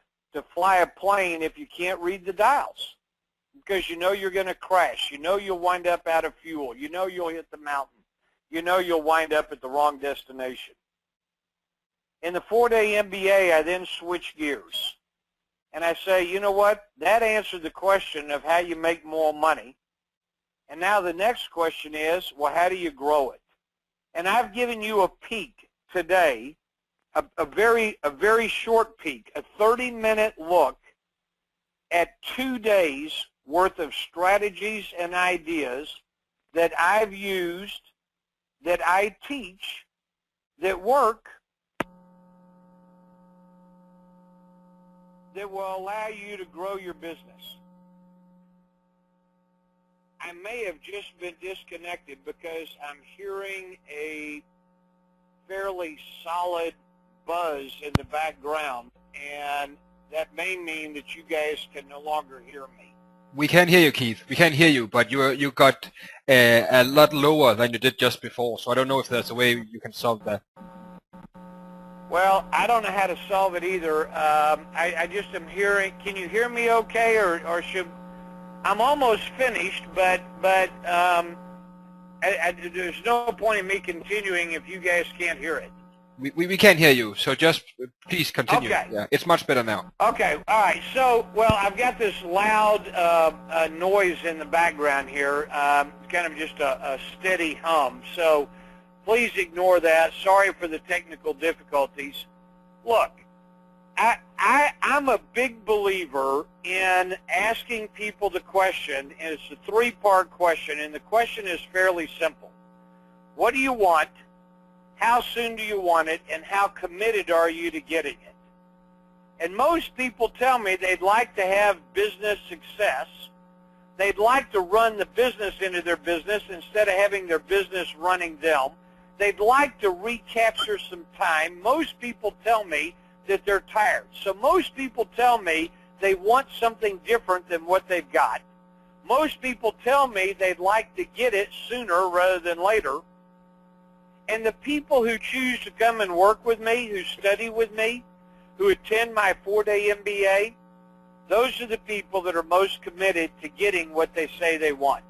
fly a plane if you can't read the dials, because you know you're going to crash. You know you'll wind up out of fuel. You know you'll hit the mountain. you know you'll wind up at the wrong destination. In the 4-day MBA, I then switch gears. And I say, you know what? That answered the question of how you make more money. And now the next question is, well, how do you grow it? And I've given you a peek today, a very short peek, a 30-minute look at 2 days worth of strategies and ideas that I've used, that I teach, that work, that will allow you to grow your business. I may have just been disconnected because I'm hearing a fairly solid buzz in the background, and that may mean that you guys can no longer hear me.
We can hear you, Keith. We can hear you, but you got a lot lower than you did just before. So I don't know if there's a way you can solve that.
Well, I don't know how to solve it either. I just am hearing. Can you hear me okay, or should? I'm almost finished, but there's no point in me continuing if you guys can't hear it.
We can hear you, so just please continue.
Okay.
Yeah, it's much better now.
Okay, all right. So, well, I've got this loud noise in the background here. It's kind of just a steady hum. So please ignore that. Sorry for the technical difficulties. Look, I'm a big believer in asking people the question, and it's a three-part question, and the question is fairly simple. What do you want? How soon do you want it? And how committed are you to getting it? And most people tell me they'd like to have business success. They'd like to run the business into their business instead of having their business running them. They'd like to recapture some time. Most people tell me that they're tired. So most people tell me they want something different than what they've got. Most people tell me they'd like to get it sooner rather than later. And the people who choose to come and work with me, who study with me, who attend my 4-day MBA, those are the people that are most committed to getting what they say they want.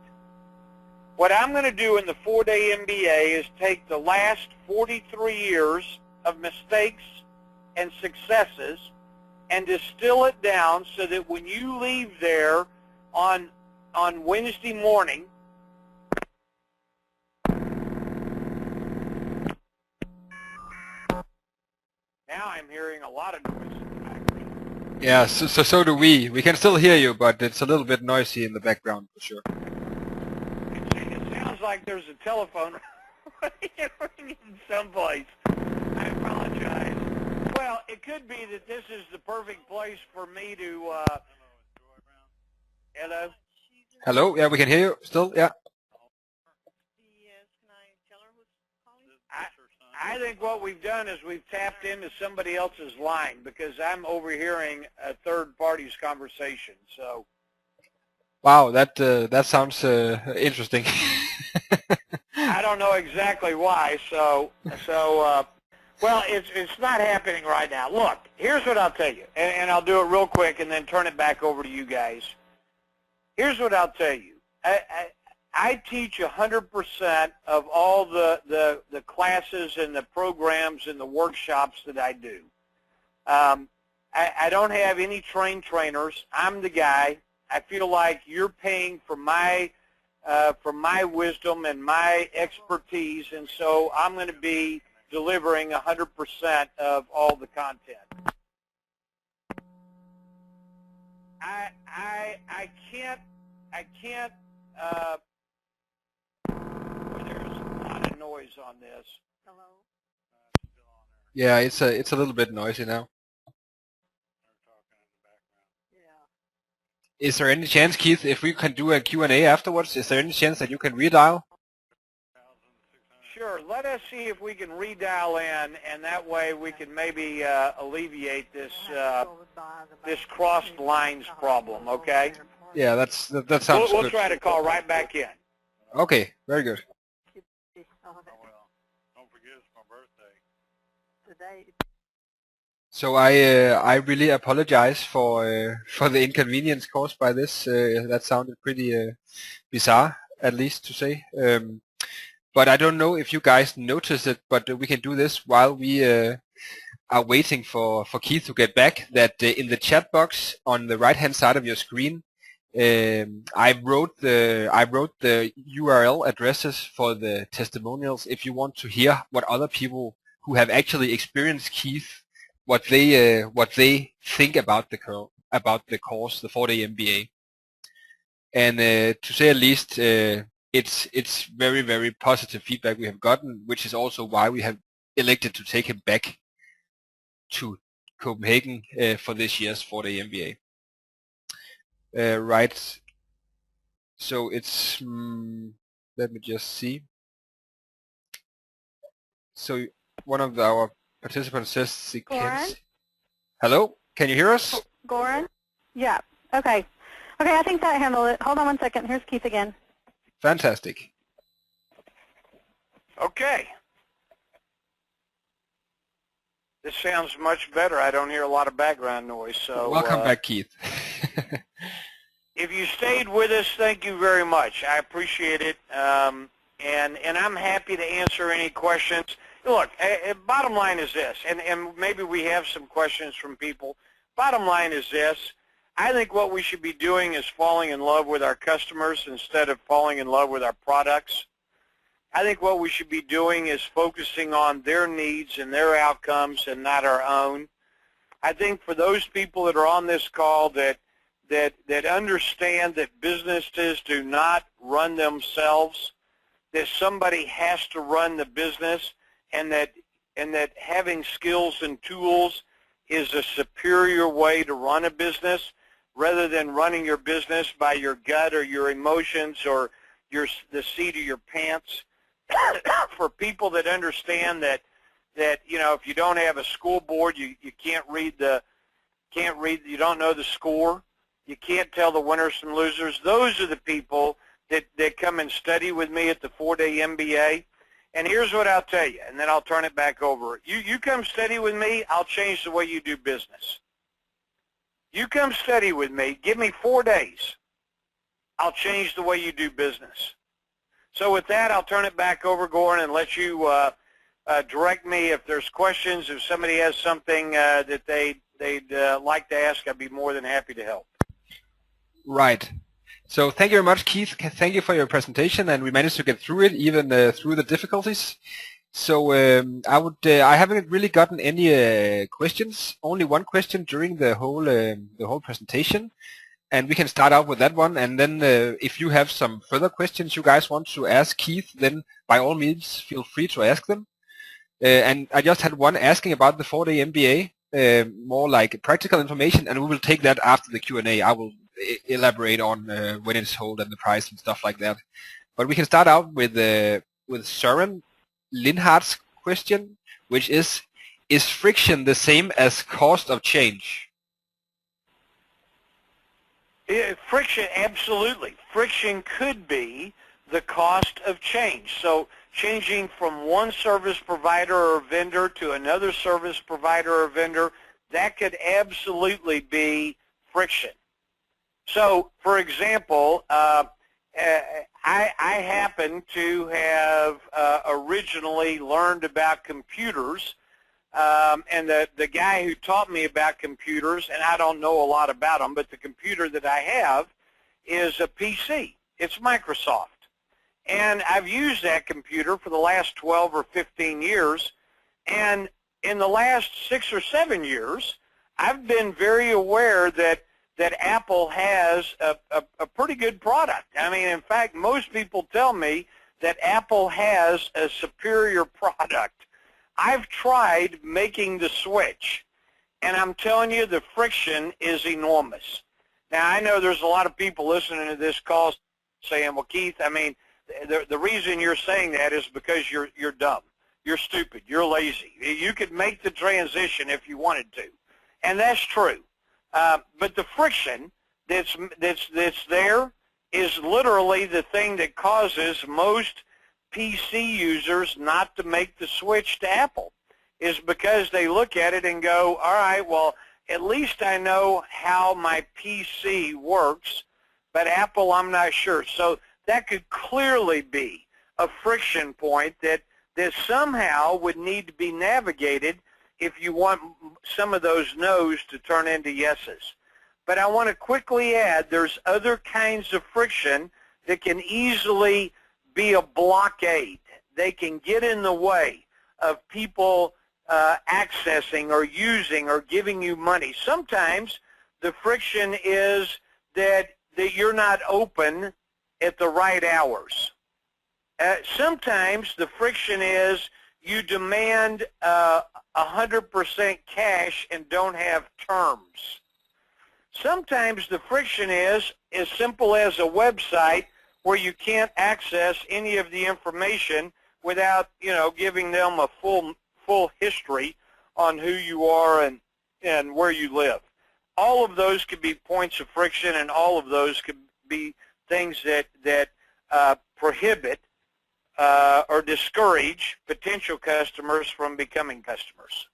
What I'm going to do in the 4-day MBA is take the last 43 years of mistakes and successes and distill it down so that when you leave there on Wednesday morning, now I'm hearing a lot of noise in the background.
Yeah, so do we. We can still hear you, but it's a little bit noisy in the background for sure.
It sounds like there's a telephone ringing someplace. I apologize. Well, it could be that this is the perfect place for me to, hello?
Hello? Yeah, we can hear you still, yeah.
I think what we've done is we've tapped into somebody else's line because I'm overhearing a third party's conversation. So,
Wow, that sounds interesting.
I don't know exactly why. So well, it's not happening right now. Look, here's what I'll tell you, and I'll do it real quick and then turn it back over to you guys. Here's what I'll tell you. I teach 100% of all the classes and the programs and the workshops that I do. I don't have any trainers. I'm the guy. I feel like you're paying for my wisdom and my expertise, and so I'm going to be delivering 100% of all the content. I can't. There's a lot of noise on this. Hello?
Yeah, it's a little bit noisy now.
Yeah.
Is there any chance, Keith, if we can do a Q&A afterwards, is there any chance that you can redial?
Sure. Let us see if we can redial in, and that way we can maybe alleviate this crossed lines problem. Okay?
Yeah, that sounds
We'll
good.
try to call right back in.
Okay, very good.
Oh, well, don't forget it's my birthday. Today.
So I really apologize for the inconvenience caused by this. That sounded pretty bizarre, at least to say. but I don't know if you guys notice it, but we can do this while we are waiting for Keith to get back, that in the chat box on the right hand side of your screen, I wrote the URL addresses for the testimonials if you want to hear what other people who have actually experienced Keith, what they think about the course, the 4-day MBA. And to say at least, it's very, very positive feedback we have gotten, which is also why we have elected to take him back to Copenhagen for this year's 4-day MBA. Right. So it's, let me just see. So one of our participants says,
Goran?
Hello, can you hear us?
Goran? Yeah. Okay. Okay, I think that handled it. Hold on one second. Here's Keith again.
Fantastic.
Okay. This sounds much better. I don't hear a lot of background noise. So
welcome back, Keith.
If you stayed with us, thank you very much. I appreciate it, and I'm happy to answer any questions. Look, bottom line is this, and maybe we have some questions from people. Bottom line is this. I think what we should be doing is falling in love with our customers instead of falling in love with our products. I think what we should be doing is focusing on their needs and their outcomes and not our own. I think for those people that are on this call that understand that businesses do not run themselves, that somebody has to run the business, and that having skills and tools is a superior way to run a business rather than running your business by your gut or your emotions or the seat of your pants. For people that understand that you know, if you don't have a school board, you can't read, you don't know the score, you can't tell the winners from losers. Those are the people that come and study with me at the 4-day MBA. And here's what I'll tell you, and then I'll turn it back over. You come study with me, I'll change the way you do business. You come study with me, give me 4 days, I'll change the way you do business. So with that, I'll turn it back over, Goran, and let you direct me if there's questions. If somebody has something that they'd like to ask, I'd be more than happy to help.
Right. So thank you very much, Keith. Thank you for your presentation, and we managed to get through it, even through the difficulties. So I haven't really gotten any questions. Only one question during the whole presentation. And we can start out with that one, and then if you have some further questions you guys want to ask Keith, then by all means feel free to ask them. And I just had one asking about the 4-day MBA, more like practical information, and we will take that after the Q&A. I will elaborate on when it's held and the price and stuff like that. But we can start out with Søren Lindhardt's question, which is friction the same as cost of change?
Friction, absolutely. Friction could be the cost of change. So changing from one service provider or vendor to another service provider or vendor, that could absolutely be friction. So, for example, I happen to have originally learned about computers. And the guy who taught me about computers, and I don't know a lot about them, but the computer that I have is a PC. It's Microsoft. And I've used that computer for the last 12 or 15 years. And in the last 6 or 7 years, I've been very aware that Apple has a pretty good product. I mean, in fact, most people tell me that Apple has a superior product. I've tried making the switch, and I'm telling you the friction is enormous. Now, I know there's a lot of people listening to this call saying, well, Keith, I mean, the reason you're saying that is because you're dumb. You're stupid. You're lazy. You could make the transition if you wanted to, and that's true. But the friction that's there is literally the thing that causes most PC users not to make the switch to Apple, is because they look at it and go, all right, well, at least I know how my PC works, but Apple, I'm not sure. So that could clearly be a friction point that somehow would need to be navigated if you want some of those no's to turn into yeses. But I want to quickly add there's other kinds of friction that can easily be a blockade. They can get in the way of people accessing or using or giving you money. Sometimes the friction is that you're not open at the right hours. Sometimes the friction is you demand 100% cash and don't have terms. Sometimes the friction is as simple as a website where you can't access any of the information without, giving them a full history on who you are and where you live. All of those could be points of friction, and all of those could be things that prohibit or discourage potential customers from becoming customers.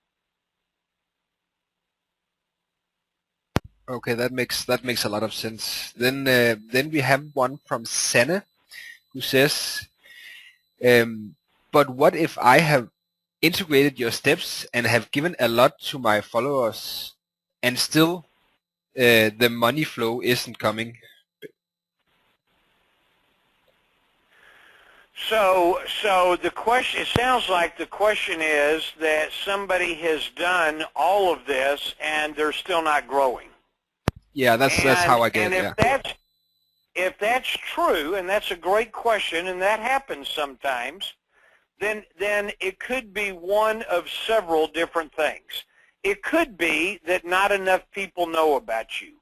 Okay, that makes a lot of sense. Then we have one from Sanne, who says, but what if I have integrated your steps and have given a lot to my followers, and still the money flow isn't coming?
So the question, it sounds like the question is that somebody has done all of this and they're still not growing.
Yeah, that's how I get it.
And if that's true, and that's a great question, and that happens sometimes, then it could be one of several different things. It could be that not enough people know about you,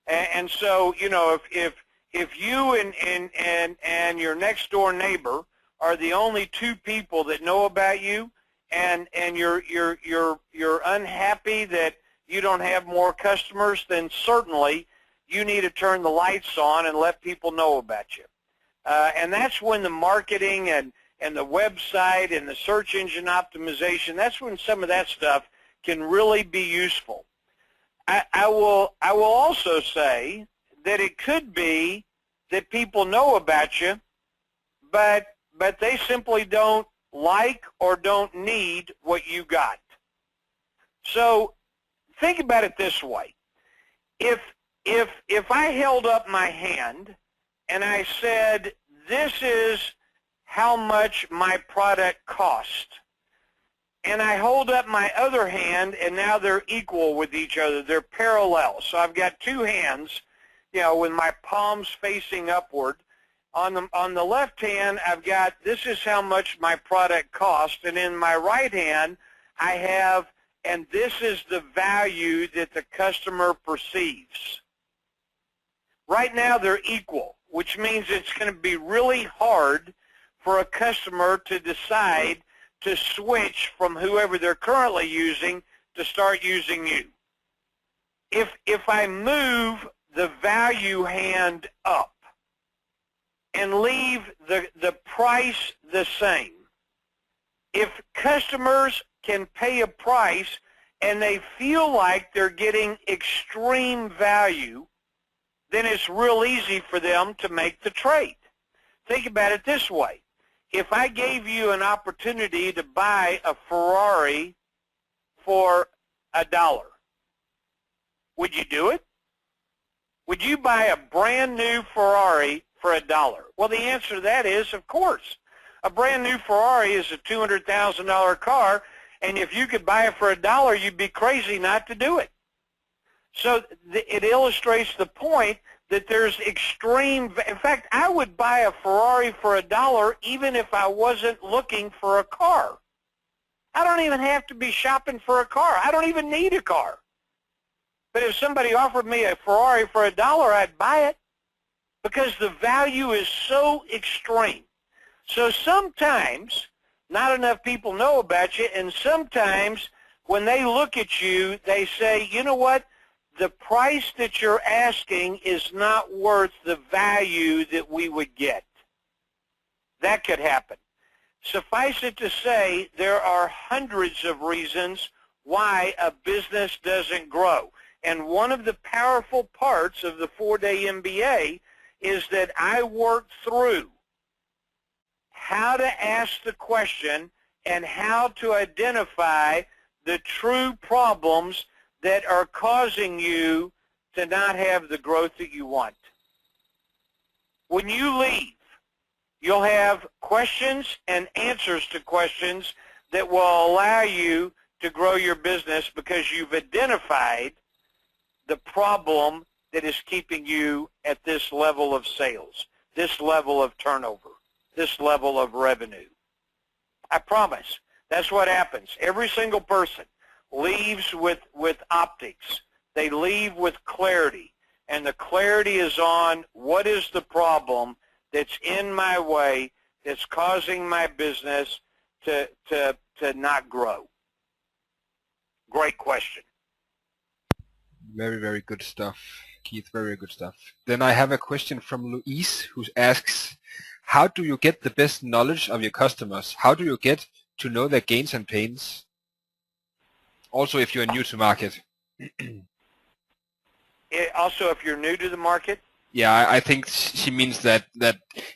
and so if you and your next door neighbor are the only two people that know about you, and you're unhappy that you don't have more customers, then certainly you need to turn the lights on and let people know about you. And that's when the marketing and the website and the search engine optimization, that's when some of that stuff can really be useful. I will also say that it could be that people know about you, but they simply don't like or don't need what you got. So think about it this way. If I held up my hand and I said, this is how much my product cost, and I hold up my other hand and now they're equal with each other, they're parallel. So I've got two hands, with my palms facing upward. On the left hand, I've got, this is how much my product cost, and in my right hand, I have, and this is the value that the customer perceives. Right now, they're equal, which means it's going to be really hard for a customer to decide to switch from whoever they're currently using to start using you. If I move the value hand up and leave the price the same, if customers can pay a price and they feel like they're getting extreme value, then it's real easy for them to make the trade. Think about it this way. If I gave you an opportunity to buy a Ferrari for $1, would you do it? Would you buy a brand new Ferrari for $1? Well, the answer to that is, of course. A brand new Ferrari is a $200,000 car, and if you could buy it for $1, you'd be crazy not to do it. So it illustrates the point that there's extreme, in fact, I would buy a Ferrari for $1 even if I wasn't looking for a car. I don't even have to be shopping for a car. I don't even need a car. But if somebody offered me a Ferrari for $1, I'd buy it because the value is so extreme. So sometimes not enough people know about you, and sometimes when they look at you, they say, you know what, the price that you're asking is not worth the value that we would get. That could happen. Suffice it to say, there are hundreds of reasons why a business doesn't grow. And one of the powerful parts of the 4-day MBA is that I work through how to ask the question and how to identify the true problems that are causing you to not have the growth that you want. When you leave, you'll have questions and answers to questions that will allow you to grow your business because you've identified the problem that is keeping you at this level of sales, this level of turnover, this level of revenue. I promise, that's what happens. Every single person leaves with optics. They leave with clarity, and the clarity is on what is the problem that's in my way that's causing my business to not grow. Great question.
Very, very good stuff, Keith. Very good stuff. Then I have a question from Louise, who asks, how do you get the best knowledge of your customers? How do you get to know their gains and pains? Also, if you're new to market.
Also, if you're new to the market?
Yeah, I think she means that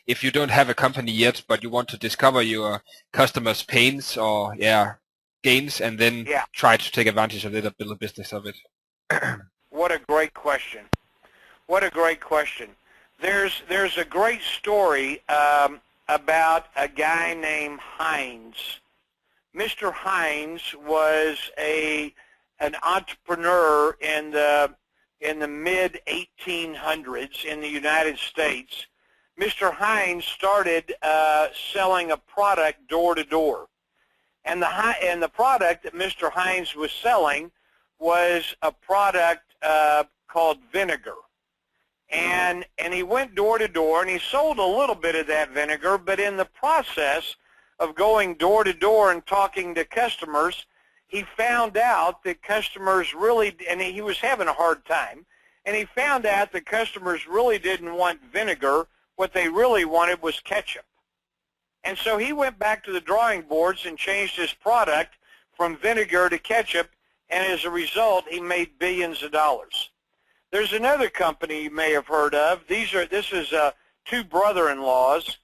if you don't have a company yet, but you want to discover your customers' pains or gains, and then try to take advantage of it, build a business of it.
What a great question. What a great question. There's a great story about a guy named Hines. Mr. Hines was an entrepreneur in the mid-1800s in the United States. Mr. Hines started selling a product door to door, and the product that Mr. Hines was selling was a product called vinegar. And he went door to door, and he sold a little bit of that vinegar, but in the process of going door to door and talking to customers, he found out that customers really, and he was having a hard time, and he found out that customers really didn't want vinegar. What they really wanted was ketchup. And so he went back to the drawing boards and changed his product from vinegar to ketchup, and as a result, he made billions of dollars. There's another company you may have heard of. This is two brother-in-laws,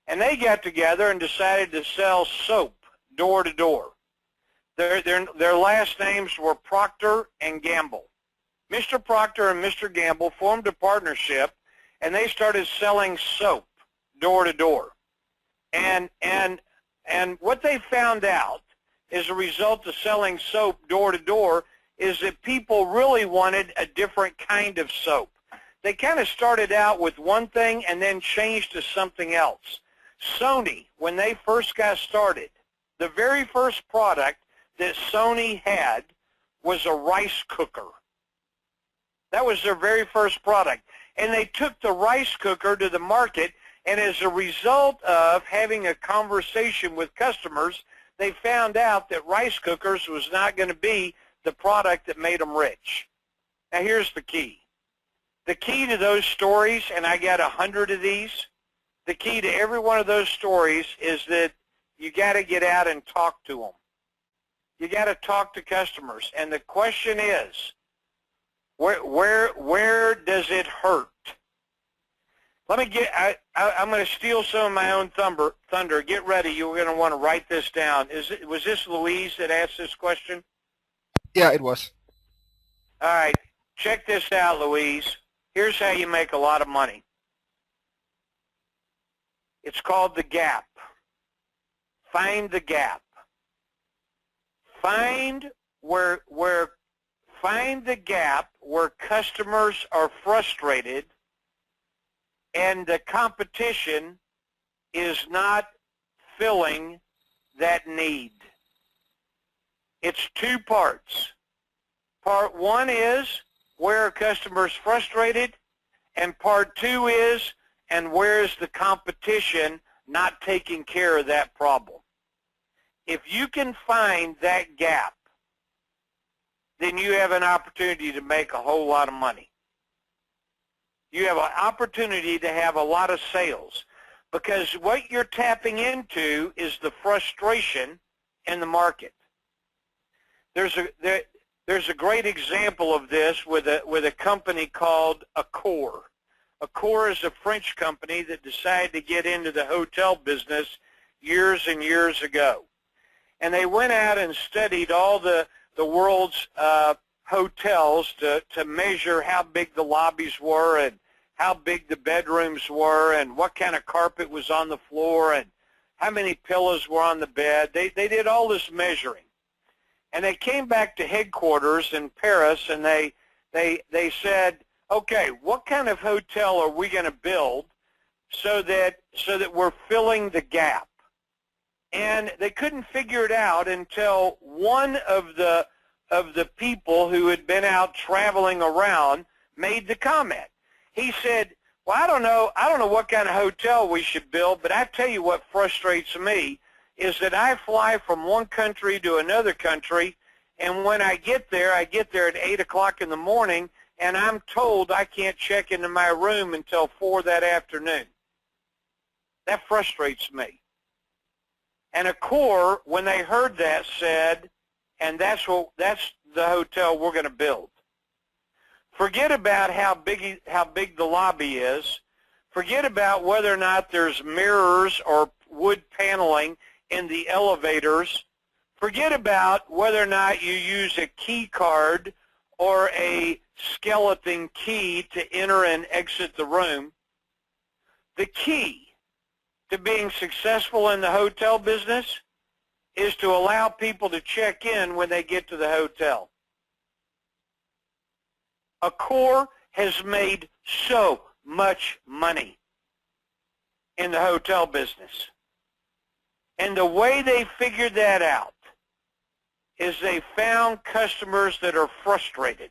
and they got together and decided to sell soap door to door. Their last names were Procter and Gamble. Mr. Procter and Mr. Gamble formed a partnership, and they started selling soap door to door. And what they found out as a result of selling soap door to door is that people really wanted a different kind of soap. They kind of started out with one thing and then changed to something else. Sony, when they first got started, the very first product that Sony had was a rice cooker. That was their very first product. And they took the rice cooker to the market, and as a result of having a conversation with customers, they found out that rice cookers was not going to be the product that made them rich. Now here's the key. The key to those stories, and I got 100 of these, the key to every one of those stories is that you got to get out and talk to them. You got to talk to customers, and the question is, where does it hurt? Let me get. I'm going to steal some of my own thunder. Get ready. You're going to want to write this down. Was this Louise that asked this question?
Yeah, it was.
All right. Check this out, Louise. Here's how you make a lot of money. It's called the gap. Find the gap. Find the gap where customers are frustrated and the competition is not filling that need. It's two parts. Part one is where are customers frustrated, and part two is, and where is the competition not taking care of that problem. If you can find that gap, then you have an opportunity to make a whole lot of money. You have an opportunity to have a lot of sales, because what you're tapping into is the frustration in the market. There's a great example of this with a company called Accor. Accor is a French company that decided to get into the hotel business years and years ago. And they went out and studied all the world's hotels to measure how big the lobbies were and how big the bedrooms were and what kind of carpet was on the floor and how many pillows were on the bed. They did all this measuring. And they came back to headquarters in Paris and they said, okay, what kind of hotel are we going to build so that we're filling the gap? And they couldn't figure it out until one of the people who had been out traveling around made the comment. He said, well, I don't know what kind of hotel we should build, but I tell you what frustrates me is that I fly from one country to another country, and when I get there at 8 o'clock in the morning, and I'm told I can't check into my room until 4 that afternoon. That frustrates me. And Accor, when they heard that, said, and that's the hotel we're going to build. Forget about how big the lobby is. Forget about whether or not there's mirrors or wood paneling in the elevators. Forget about whether or not you use a key card or a skeleton key to enter and exit the room. The key to being successful in the hotel business is to allow people to check in when they get to the hotel. Accor has made so much money in the hotel business. And the way they figured that out is they found customers that are frustrated,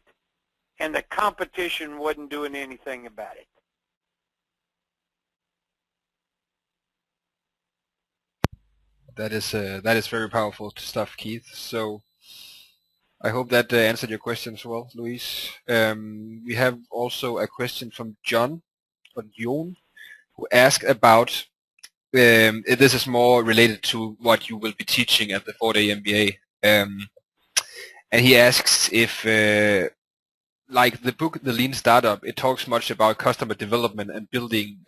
and the competition wasn't doing anything about it.
That is very powerful stuff, Keith. So I hope that answered your questions well, Luis. We have also a question from John, who asked about, this is more related to what you will be teaching at the 4-day MBA. And he asks if, like the book, The Lean Startup, it talks much about customer development and building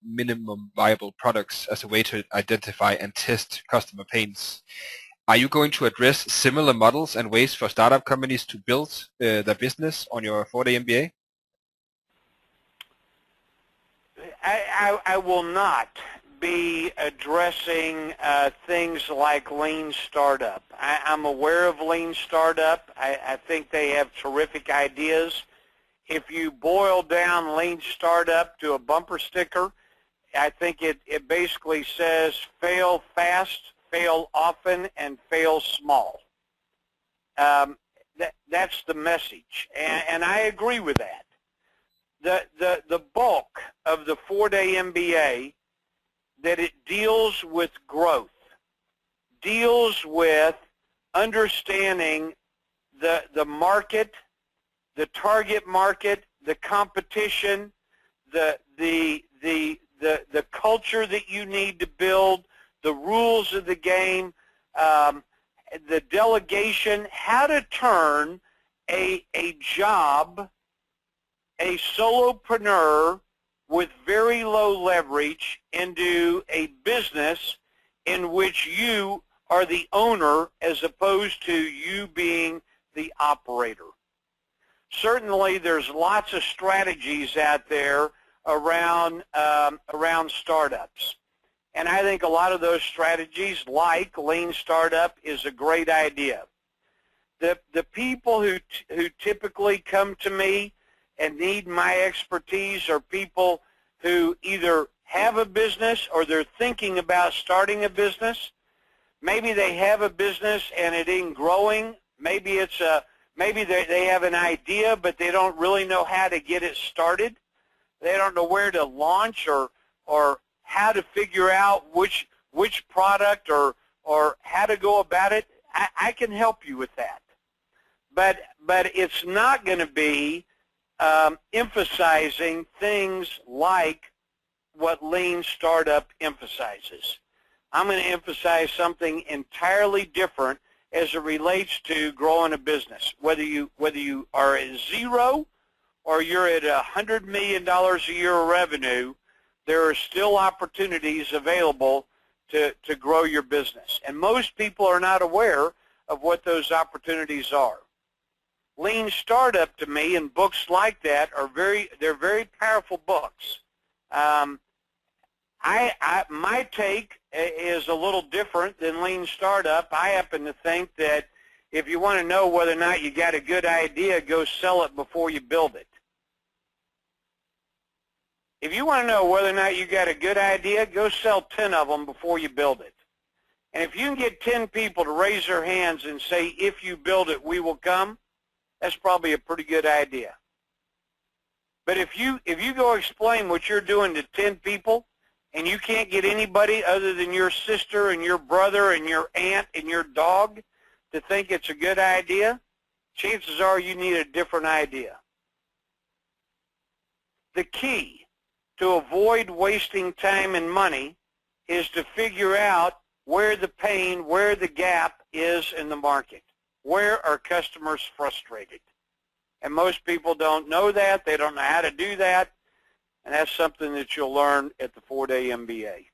minimum viable products as a way to identify and test customer pains. Are you going to address similar models and ways for startup companies to build their business on your 4-day MBA?
I will not be addressing things like Lean Startup. I'm aware of Lean Startup. I think they have terrific ideas. If you boil down Lean Startup to a bumper sticker, I think it basically says fail fast, fail often, and fail small. That's the message, and I agree with that. The bulk of the 4-day MBA, that it deals with growth, deals with understanding the market, the target market, the competition, the culture that you need to build, the rules of the game, the delegation, how to turn a job, a solopreneur with very low leverage into a business in which you are the owner as opposed to you being the operator. Certainly there's lots of strategies out there around startups. And I think a lot of those strategies, like Lean Startup, is a great idea. The people who typically come to me and need my expertise are people who either have a business or they're thinking about starting a business. Maybe they have a business and it ain't growing. Maybe they have an idea, but they don't really know how to get it started. They don't know where to launch or how to figure out which product or how to go about it. I can help you with that. But it's not going to be emphasizing things like what Lean Startup emphasizes. I'm going to emphasize something entirely different as it relates to growing a business. Whether you are at 0 or you're at $100 million a year of revenue, there are still opportunities available to grow your business. And most people are not aware of what those opportunities are. Lean Startup, to me, and books like that they're very powerful books. My take is a little different than Lean Startup. I happen to think that if you want to know whether or not you got a good idea, go sell it before you build it. If you want to know whether or not you got a good idea, go sell 10 of them before you build it. And if you can get 10 people to raise their hands and say, if you build it, we will come, that's probably a pretty good idea. But if you go explain what you're doing to 10 people and you can't get anybody other than your sister and your brother and your aunt and your dog to think it's a good idea, chances are you need a different idea. The key to avoid wasting time and money is to figure out where the pain, where the gap is in the market. Where are customers frustrated? And most people don't know that. They don't know how to do that. And that's something that you'll learn at the 4-day MBA.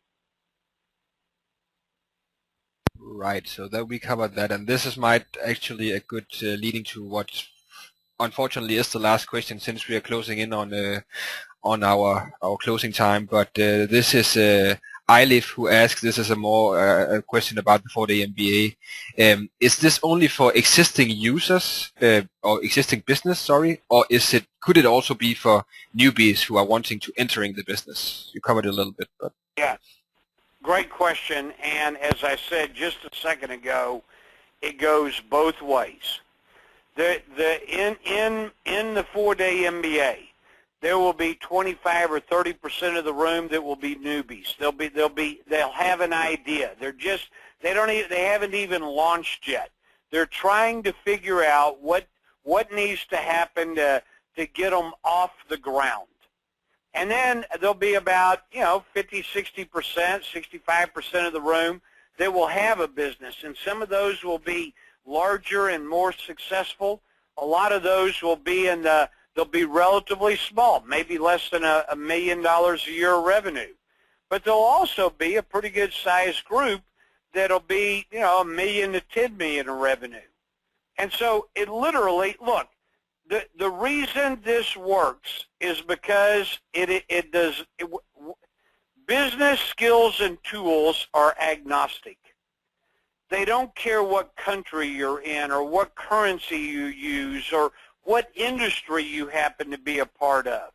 Right, so that we covered that, and this is actually a good leading to what unfortunately is the last question, since we are closing in on our closing time. But this is Eilif who asks, this is a more a question about the 4-day MBA. Is this only for existing users or existing business, sorry, or could it also be for newbies who are wanting to entering the business? You covered it a little bit, but
yeah. Great question, and as I said just a second ago, it goes both ways. In the 4-day MBA, there will be 25 or 30% of the room that will be newbies. They'll have an idea. They haven't even launched yet. They're trying to figure out what needs to happen to get them off the ground. And then there'll be about 50, 60%, 65% of the room that will have a business, and some of those will be larger and more successful. A lot of those will be they'll be relatively small, maybe less than $1 million a year of revenue. But there'll also be a pretty good sized group that'll be $1 million to $10 million in revenue. And so it literally, look, the reason this works is because business skills and tools are agnostic. They don't care what country you're in or what currency you use or what industry you happen to be a part of.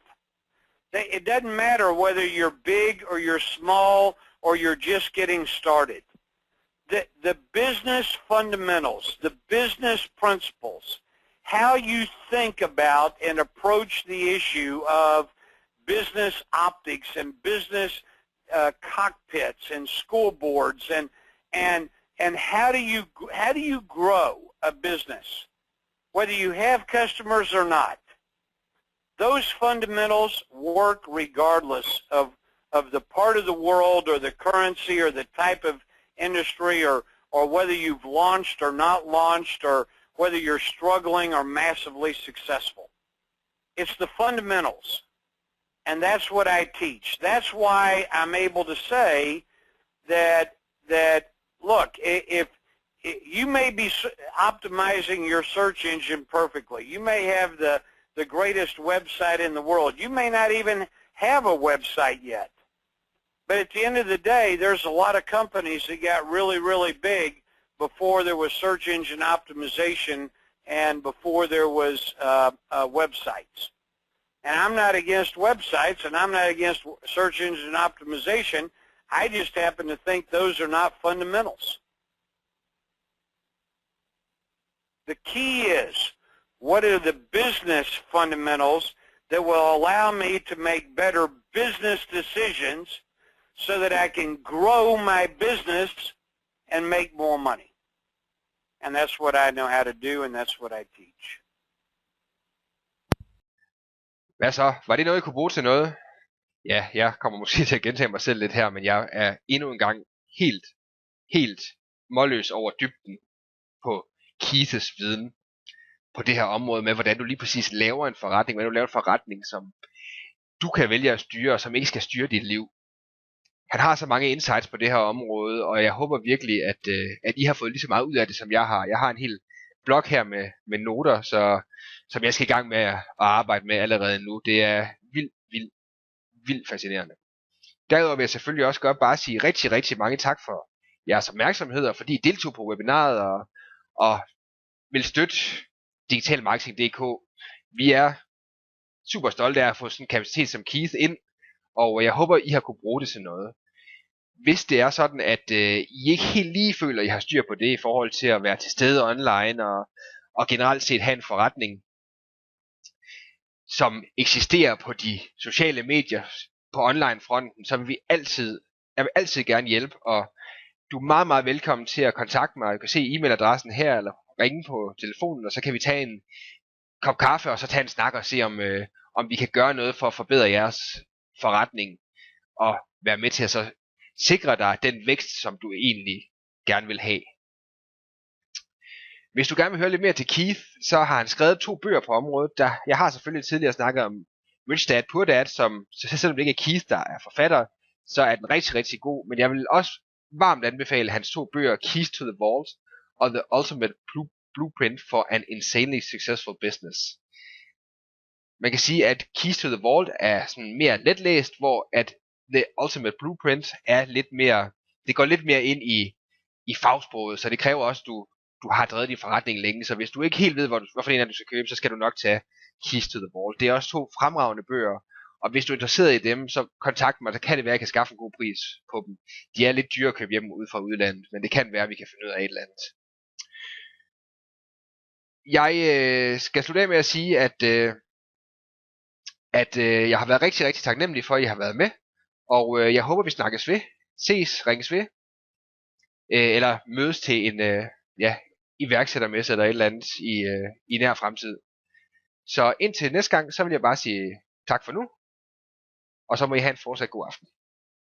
It doesn't matter whether you're big or you're small or you're just getting started. The business fundamentals, the business principles, how you think about and approach the issue of business optics and business cockpits and school boards and how do you grow a business, whether you have customers or not. Those fundamentals work regardless of the part of the world or the currency or the type of industry or whether you've launched or not launched or whether you're struggling or massively successful. It's the fundamentals, and that's what I teach. That's why I'm able to say that look, if you may be optimizing your search engine perfectly, you may have the greatest website in the world. You may not even have a website yet. But at the end of the day, there's a lot of companies that got really, really big before there was search engine optimization and before there was websites. And I'm not against websites and I'm not against search engine optimization. I just happen to think those are not fundamentals. The key is, what are the business fundamentals that will allow me to make better business decisions so that I can grow my business and make more money? And that's what I know how to do, and that's what I teach.
hvad så? Var det noget, I kunne bruge til noget? Ja, jeg kommer måske til at gentage mig selv lidt her, men jeg er endnu en gang helt målløs over dybden på Keiths viden. på det her område med, hvordan du lige præcis laver en forretning, hvordan du laver en forretning, som du kan vælge at styre, og som ikke skal styre dit liv. Han har så mange insights på det her område, og jeg håber virkelig, at I har fået lige så meget ud af det, som jeg har. Jeg har en hel blog her med noter, som jeg skal i gang med at arbejde med allerede nu. Det er vildt fascinerende. Derudover vil jeg selvfølgelig også godt bare sige rigtig, rigtig mange tak for jeres opmærksomhed, og fordi I deltog på webinaret og vil støtte Digitalmarketing.dk. Vi er super stolte af at få sådan en kapacitet som Keith ind, og jeg håber, I har kunne bruge det til noget. Hvis det er sådan, at I ikke helt lige føler, at I har styr på det i forhold til at være til stede online og generelt set have en forretning, som eksisterer på de sociale medier på online-fronten, så vil jeg vil altid gerne hjælpe, og du er meget, meget velkommen til at kontakte mig. Du kan se e-mailadressen her, eller ringe på telefonen, og så kan vi tage en kop kaffe, og så tage en snak og se, om vi kan gøre noget for at forbedre jeres forretning, og være med til at så sikre dig den vækst, som du egentlig gerne vil have. Hvis du gerne vil høre lidt mere til Keith, så har han skrevet 2 bøger på området. Jeg har selvfølgelig tidligere snakket om Rich Dad, Poor Dad, som selvom det ikke er Keith, der er forfatter, så er den rigtig, rigtig god. Men jeg vil også varmt anbefale hans 2 bøger, Keys to the Vault og The Ultimate Blueprint for an Insanely Successful Business. Man kan sige, at Keys to the Vault er sådan mere letlæst, hvor at The Ultimate Blueprint er lidt mere, det går lidt mere ind i fagsproget, så det kræver også, at du har drevet din forretning længe, så hvis du ikke helt ved, hvorfor en af du skal købe, så skal du nok tage Keys to the Vault. Det er også 2 fremragende bøger, og hvis du er interesseret i dem, så kontakt mig, så kan det være, at jeg kan skaffe en god pris på dem. De er lidt dyre at købe hjem ud fra udlandet, men det kan være, at vi kan finde ud af et eller andet. Jeg skal slutte af med at sige, at jeg har været rigtig, rigtig taknemmelig for, at I har været med, og jeg håber, vi snakkes ved, ringes ved, eller mødes til en iværksættermesse eller et eller andet i nær fremtid. Så indtil næste gang, så vil jeg bare sige tak for nu, og så må I have en fortsat god aften.